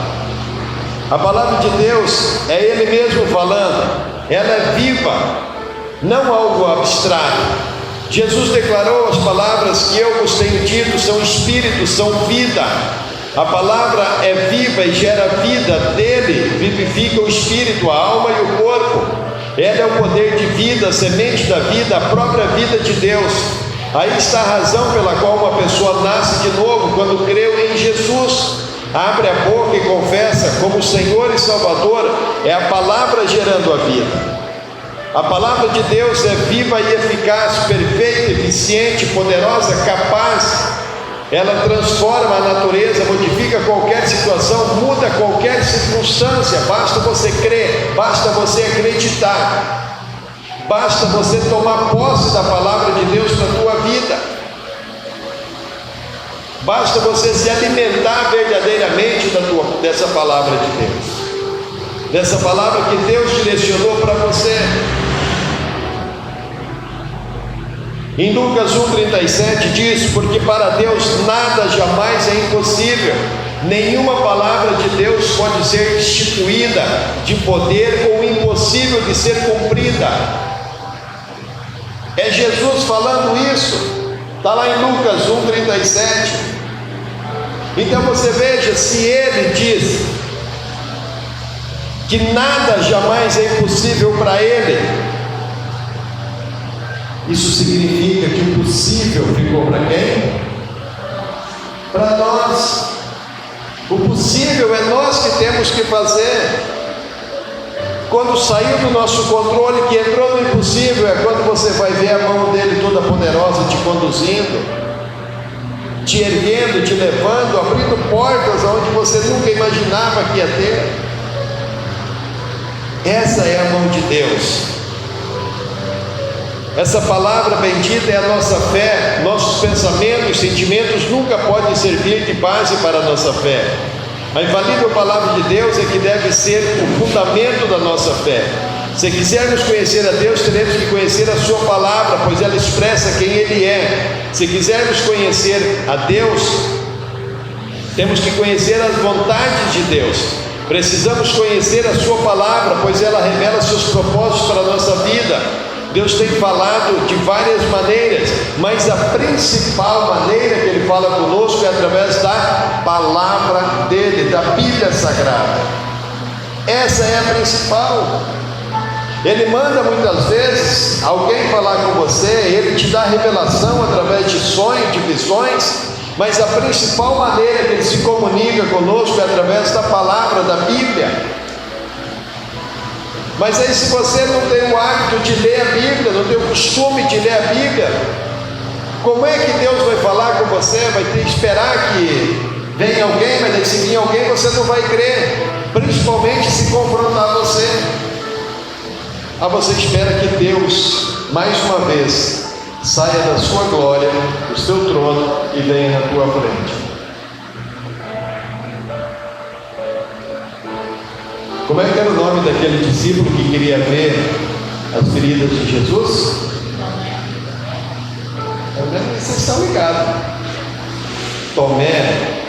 A palavra de Deus é Ele mesmo falando. Ela é viva, não algo abstrato. Jesus declarou: as palavras que eu vos tenho dito são espírito, são vida. A palavra é viva e gera vida. Dele vivifica o espírito, a alma e o corpo. Ela é o poder de vida, a semente da vida, a própria vida de Deus. Aí está a razão pela qual uma pessoa nasce de novo, quando creu em Jesus. Abre a boca e confessa como Senhor e Salvador. É a palavra gerando a vida. A palavra de Deus é viva e eficaz, perfeita, eficiente, poderosa, capaz. Ela transforma a natureza, modifica qualquer situação, muda qualquer circunstância. Basta você crer, basta você acreditar. Basta você tomar posse da palavra de Deus para a tua vida. Basta você se alimentar verdadeiramente dessa palavra de Deus, dessa palavra que Deus direcionou para você. Em Lucas 1,37 diz: porque para Deus nada jamais é impossível, nenhuma palavra de Deus pode ser destituída de poder ou impossível de ser cumprida. É Jesus falando isso, está lá em Lucas 1,37. Então você veja, se Ele diz que nada jamais é impossível para Ele, isso significa que o possível ficou para quem? Para nós. O possível é nós que temos que fazer. Quando saiu do nosso controle, que entrou no impossível, é quando você vai ver a mão dele toda poderosa te conduzindo, te erguendo, te levando, abrindo portas onde você nunca imaginava que ia ter. Essa é a mão de Deus. Essa palavra bendita é a nossa fé. Nossos pensamentos, sentimentos nunca podem servir de base para a nossa fé. A infalível palavra de Deus é que deve ser o fundamento da nossa fé. Se quisermos conhecer a Deus, teremos que conhecer a sua palavra, pois ela expressa quem Ele é. Se quisermos conhecer a Deus, temos que conhecer as vontades de Deus. Precisamos conhecer a sua palavra, pois ela revela seus propósitos para a nossa vida. Deus tem falado de várias maneiras, mas a principal maneira que Ele fala conosco é através da palavra dEle, da Bíblia Sagrada. Essa é a principal. Ele manda muitas vezes alguém falar com você, Ele te dá revelação através de sonhos, de visões, mas a principal maneira que Ele se comunica conosco é através da palavra, da Bíblia. Mas aí, se você não tem o hábito de ler a Bíblia, não tem o costume de ler a Bíblia, como é que Deus vai falar com você? Vai ter que esperar que Vem alguém, mas se vir alguém você não vai crer, principalmente se confrontar você. Você espera que Deus, mais uma vez, saia da sua glória, do seu trono e venha na tua frente. Como é que era o nome daquele discípulo que queria ver as feridas de Jesus? Vocês estão ligados. Tomé,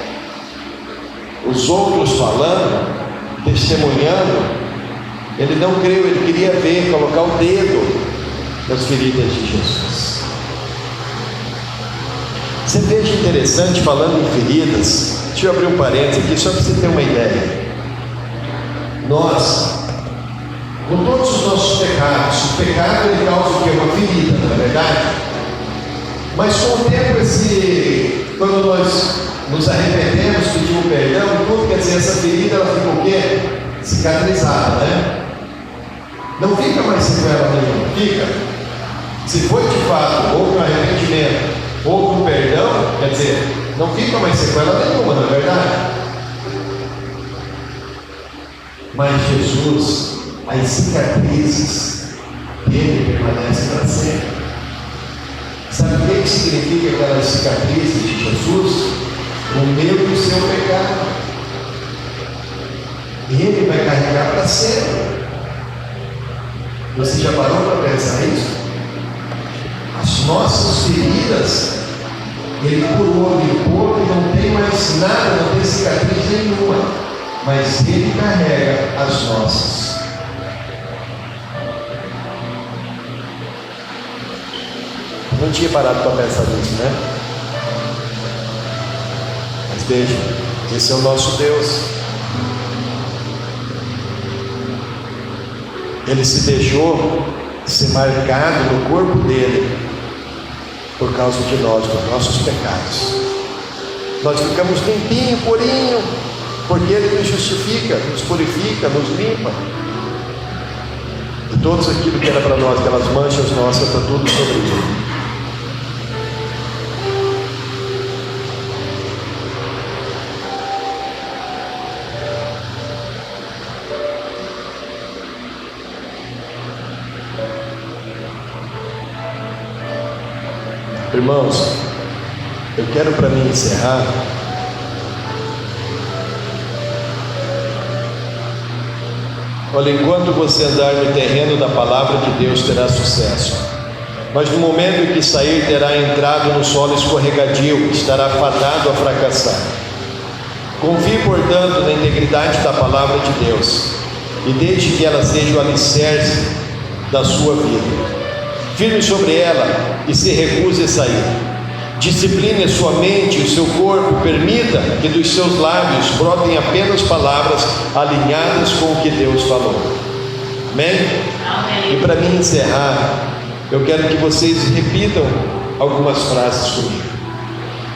os outros falando, testemunhando, ele não creu, ele queria ver, colocar o dedo nas feridas de Jesus. Você veja interessante, falando em feridas, deixa eu abrir um parênteses aqui, só para você ter uma ideia. Nós, com todos os nossos pecados, o pecado ele causa o que? Uma ferida, não é verdade? Mas com o tempo, quando nós nos arrependemos, pedimos perdão, tudo, quer dizer, essa ferida ela fica o quê? Cicatrizada, né? Não fica mais sequela nenhuma, fica. Se foi de fato, ou com arrependimento, ou com perdão, quer dizer, não fica mais sequela nenhuma, não é verdade? Mas Jesus, as cicatrizes dele permanecem para sempre. Sabe o que significa aquelas cicatrizes de Jesus? O meu e o seu pecado. Ele vai carregar para sempre. Você já parou para pensar isso? As nossas feridas, ele curou, limpou e não tem mais nada, não tem cicatriz nenhuma, mas ele carrega as nossas. Não tinha parado para pensar nisso, né? Mas veja, esse é o nosso Deus. Ele se deixou ser marcado no corpo dele por causa de nós, dos nossos pecados. Nós ficamos limpinho, purinho, porque ele nos justifica, nos purifica, nos limpa. E todos aquilo que era para nós, aquelas manchas nossas, está tudo sobre ele. Irmãos, eu quero para mim encerrar olha, enquanto você andar no terreno da palavra de Deus terá sucesso, mas no momento em que sair terá entrado no solo escorregadio, estará fadado a fracassar. Confie, portanto, na integridade da palavra de Deus e deixe que ela seja o alicerce da sua vida. Firme sobre ela e se recuse a sair. Discipline a sua mente e o seu corpo, permita que dos seus lábios brotem apenas palavras alinhadas com o que Deus falou. Amém? Amém. E para mim encerrar, eu quero que vocês repitam algumas frases comigo.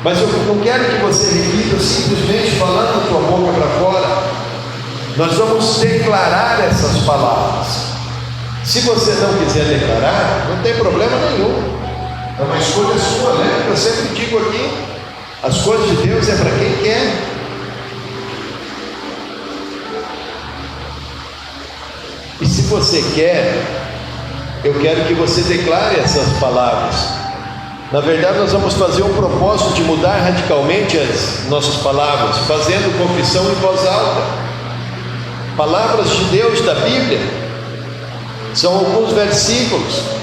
Mas eu não quero que você repita simplesmente falando da tua boca para fora. Nós vamos declarar essas palavras. Se você não quiser declarar, não tem problema nenhum. É uma escolha sua, né? Eu sempre digo aqui, as coisas de Deus é para quem quer. E se você quer, eu quero que você declare essas palavras. Na verdade, nós vamos fazer um propósito de mudar radicalmente as nossas palavras, fazendo confissão em voz alta. Palavras de Deus da Bíblia. São alguns versículos.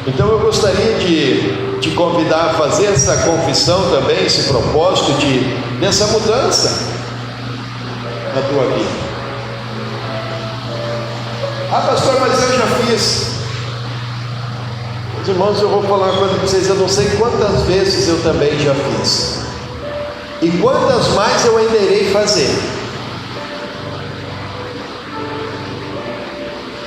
Então eu gostaria de te convidar a fazer essa confissão também, esse propósito dessa mudança na tua vida. Pastor, mas eu já fiz. Meus irmãos, eu vou falar uma coisa para vocês, eu não sei quantas vezes eu também já fiz. E quantas mais eu ainda irei fazer.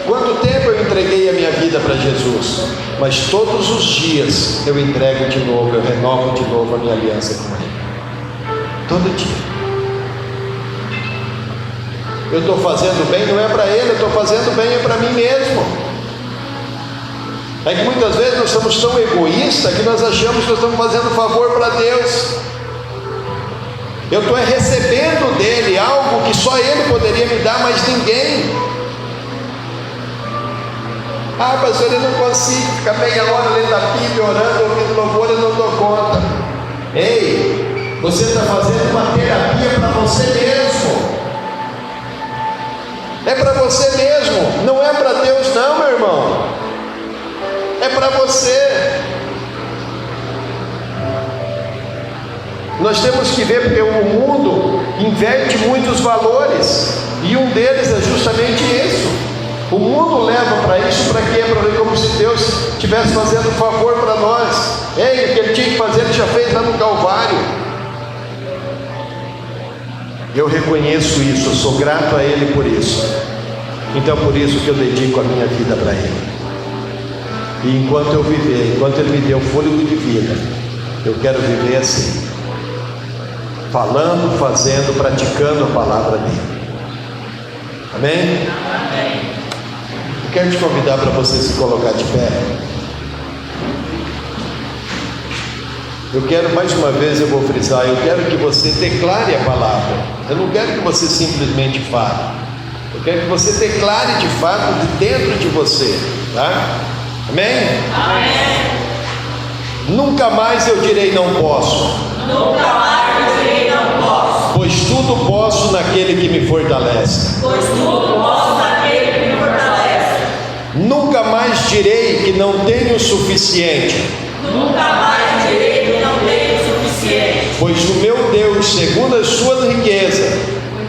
Quanto tempo eu entreguei a minha vida para Jesus? Mas todos os dias eu entrego de novo, eu renovo de novo a minha aliança com Ele. Todo dia. Eu estou fazendo bem, não é para Ele, eu estou fazendo bem, é para mim mesmo. É que muitas vezes nós somos tão egoístas que nós achamos que nós estamos fazendo favor para Deus. Eu estou recebendo dele algo que só ele poderia me dar, mas ninguém. Ah, pastor, eu não consigo ficar meia hora lendo a Bíblia, orando, ouvindo louvor, eu não dou conta. Ei, você está fazendo uma terapia para você mesmo. É para você mesmo, não é para Deus não, meu irmão. É para você. Nós temos que ver, porque o mundo inverte muitos valores, e um deles é justamente isso. O mundo leva para isso, para quê? Para ver como se Deus estivesse fazendo um favor para nós. Ei, o que ele tinha que fazer, ele já fez lá no Calvário. Eu reconheço isso, eu sou grato a Ele por isso. Então por isso que eu dedico a minha vida para Ele. E enquanto eu viver, enquanto Ele me deu fôlego de vida, eu quero viver assim, falando, fazendo, praticando a palavra dele. Amém? Amém. Eu quero te convidar para você se colocar de pé. Eu quero mais uma vez, eu vou frisar, eu quero que você declare a palavra. Eu não quero que você simplesmente fale. Eu quero que você declare de fato de dentro de você, tá? Amém? Amém. Nunca mais eu direi não posso. Nunca mais eu direi não posso. Pois tudo posso naquele que me fortalece. Pois tudo posso naquele que me fortalece. Nunca mais direi que não tenho o suficiente. Nunca mais direi que não tenho o suficiente. Pois o meu Deus, segundo as suas riquezas,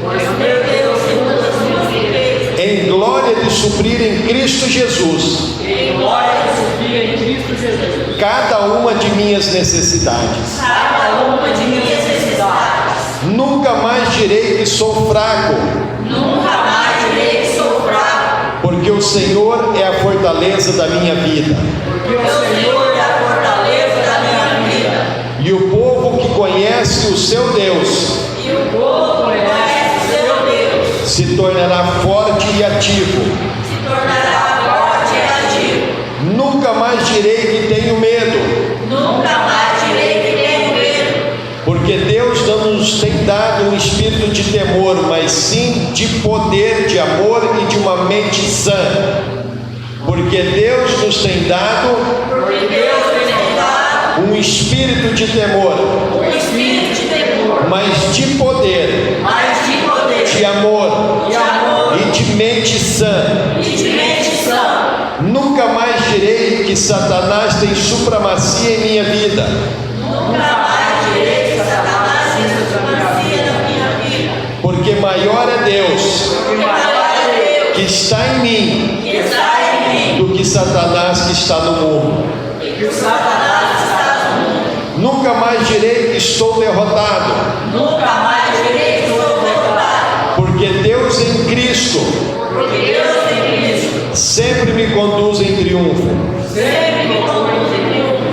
Pois o meu Deus, segundo as suas riquezas, em glória de suprir em Cristo Jesus, em glória de suprir em Cristo Jesus, cada uma de minhas necessidades. cada uma de minhas necessidades. Nunca mais direi que sou fraco, Nunca mais direi que sou fraco, porque o Senhor é a fortaleza da minha vida. porque o Senhor é a fortaleza da minha vida. E o povo que conhece o seu Deus E o povo conhece o seu Deus, se tornará forte e ativo. se tornará forte e ativo. Nunca mais direi que tenho medo, Nunca mais direi que tenho medo, porque Deus não nos tem dado um espírito de temor, mas sim de poder, de amor e de uma mente sã. Porque Deus nos tem dado porque Deus tem dado um espírito de temor, um espírito de temor, mas de poder, mas de poder, de amor de amor e de mente sã. e de mente sã. Nunca mais direi que Satanás tem supremacia em minha vida, Nunca mais direi que Satanás tem supremacia na minha vida, porque maior é Deus porque maior é Deus que está em mim que está em mim do que Satanás que está no mundo. e que o Satanás está no mundo. Nunca mais direi que estou derrotado, Nunca mais direi que sou derrotado, porque Deus em Cristo porque Deus em Cristo sempre me conduz em triunfo. sempre me conduz em triunfo.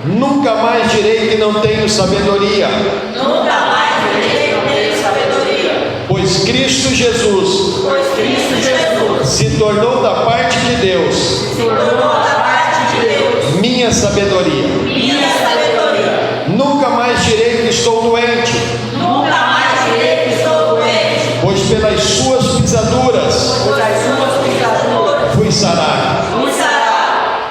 Nunca mais direi que não tenho sabedoria, Nunca mais direi que não tenho sabedoria, pois Cristo Jesus pois Cristo Jesus se tornou da parte de Deus se tornou da parte de Deus minha sabedoria. minha sabedoria. Nunca mais direi que estou doente, Nunca mais direi que estou doente, pois pelas suas pisaduras pois as suas pisaduras fui sarado. fui sarado.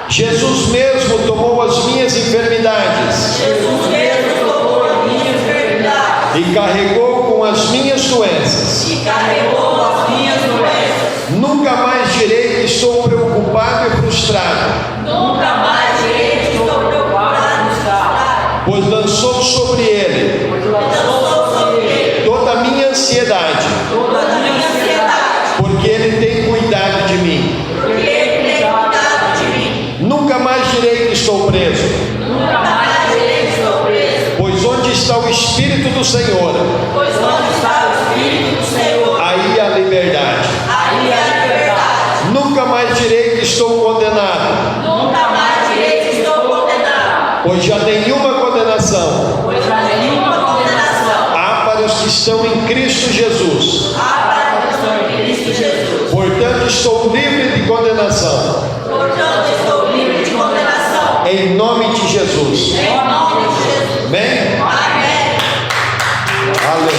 Jesus mesmo tomou as minhas enfermidades Jesus mesmo tomou a minha enfermidade e carregou com as minhas doenças. e carregou as minhas doenças. Nunca mais direi que estou preocupado e frustrado, Nunca mais direi que estou preocupado e frustrado, pois lançou sobre ele pois lançou sobre ele toda a minha ansiedade, toda a minha ansiedade, porque ele tem cuidado de mim. porque ele tem cuidado de mim. Nunca mais direi que estou preso, Nunca mais direi que estou preso, pois onde está o Espírito do Senhor, pois onde está o Espírito do Senhor, aí há liberdade. aí há liberdade. Nunca mais direi que estou condenado, Nunca mais direi que estou condenado, pois já nenhuma condenação pois já nenhuma condenação há para os que estão em Cristo Jesus. há para os que estão em Cristo Jesus. Portanto, estou livre de condenação, Portanto, estou livre de condenação. em nome de Jesus. Em nome de Jesus. Amém? Amém. Aleluia.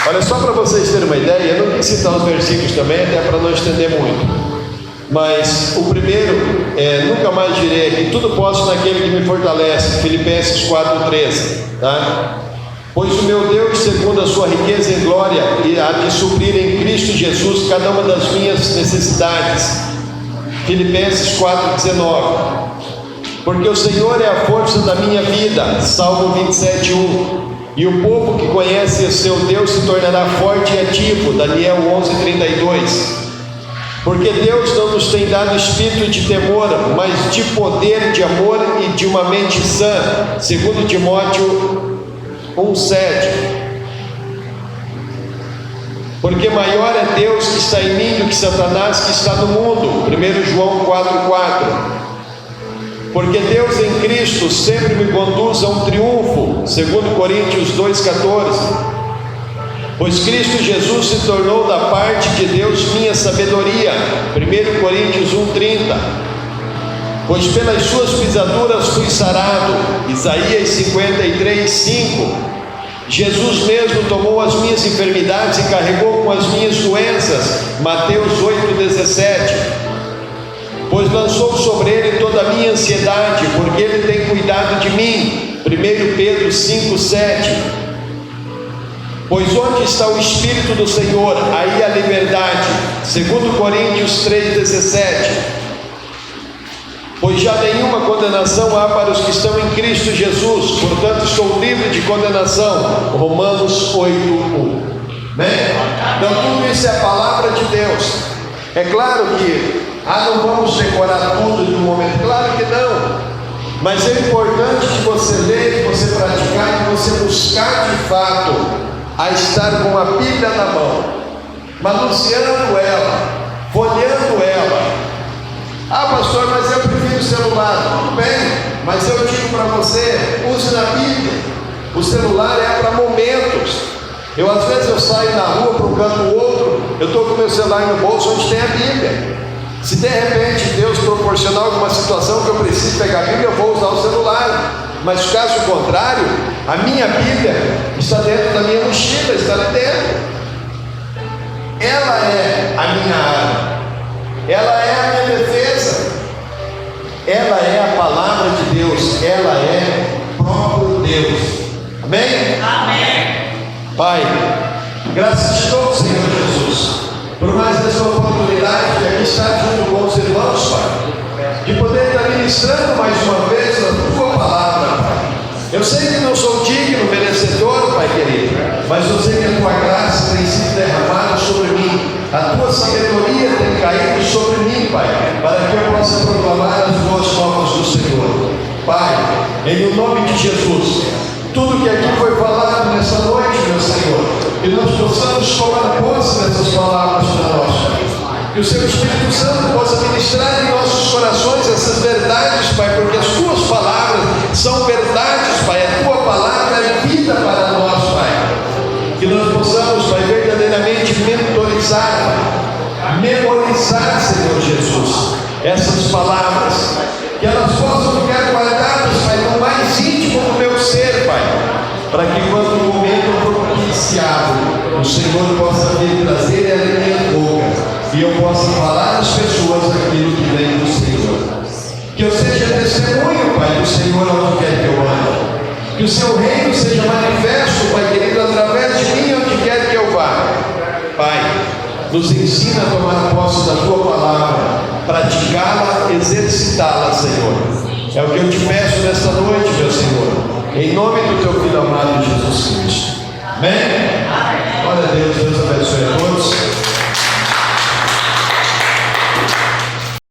Olha, só para vocês terem uma ideia, eu não quis citar os versículos também, até para não estender muito. Mas o primeiro é: nunca mais direi aqui, tudo posso naquele que me fortalece. Filipenses 4,13, tá? Pois o meu Deus, segundo a sua riqueza em glória, há de suprir em Cristo Jesus cada uma das minhas necessidades. Filipenses 4,19. Porque o Senhor é a força da minha vida. Salmo 27,1. E o povo que conhece o seu Deus se tornará forte e ativo. Daniel 11,32. Porque Deus não nos tem dado espírito de temor, mas de poder, de amor e de uma mente sã. Segundo Timóteo 1,7. Porque maior é Deus que está em mim do que Satanás que está no mundo. 1 João 4,4. Porque Deus em Cristo sempre me conduz a um triunfo. 2 Coríntios 2,14. Pois Cristo Jesus se tornou da parte de Deus minha sabedoria. 1 Coríntios 1,30. Pois pelas suas pisaduras fui sarado. Isaías 53,5. Jesus mesmo tomou as minhas enfermidades e carregou com as minhas doenças. Mateus 8,17. Pois lançou sobre ele toda a minha ansiedade, porque ele tem cuidado de mim. 1 Pedro 5,7. Pois onde está o Espírito do Senhor, aí a liberdade. 2 Coríntios 3,17. Pois já nenhuma condenação há para os que estão em Cristo Jesus, portanto estou livre de condenação. Romanos 8,1. Então tudo isso é a palavra de Deus. É claro que não vamos decorar tudo de um momento, claro que não. Mas é importante que você leia, que você praticar, que você buscar de fato a estar com a Bíblia na mão, manuseando ela, folheando ela. Pastor, mas eu prefiro o celular. Tudo bem, mas eu digo para você, use na Bíblia. O celular é para momentos. Às vezes eu saio na rua para um canto ou outro, eu estou com o meu celular no bolso onde tem a Bíblia. Se de repente Deus proporcionar alguma situação que eu preciso pegar a Bíblia, eu vou usar o celular. Mas caso contrário, a minha Bíblia está dentro da minha mochila, está ali dentro. Ela é a minha arma, ela é a minha defesa, ela é a palavra de Deus, ela é o próprio Deus. Amém? Amém. Pai, graças te dou, Senhor Jesus, por mais essa oportunidade de aqui estar junto com os irmãos, Pai, de poder estar ministrando mais uma vez a tua palavra, Pai. Eu sei que não sou digno, merecedor, Pai querido, mas eu sei que a tua graça tem sido derramada sobre mim, a tua sabedoria tem caído sobre mim, Pai, para que eu possa proclamar as boas novas do Senhor. Pai, em nome de Jesus, tudo que aqui foi falado nessa noite, meu Senhor, que nós possamos tomar posse dessas palavras para nós, Pai. Que o Seu Espírito Santo possa ministrar em nossos corações essas verdades, Pai, porque as Tuas palavras são verdades, Pai. A Tua palavra é vida para nós, Pai. Que nós possamos, Pai, verdadeiramente memorizar, Senhor Jesus, essas palavras, que elas possam ficar guardadas, Pai, no mais íntimo do meu ser, Pai, para que quando o momento for propiciado, o Senhor possa vir trazer a minha boca e eu possa falar às pessoas aquilo que vem do Senhor. Que eu seja testemunho, Pai, do Senhor onde quer que eu ande. Que o Seu reino seja manifesto, Pai querido, através de mim onde quer que eu vá. Pai, nos ensina a tomar posse da Tua palavra, praticá-la, exercitá-la, Senhor. É o que eu te peço nesta noite, meu Senhor, em nome do Teu Filho amado Jesus Cristo. Amém? Glória a Deus, Deus abençoe a todos.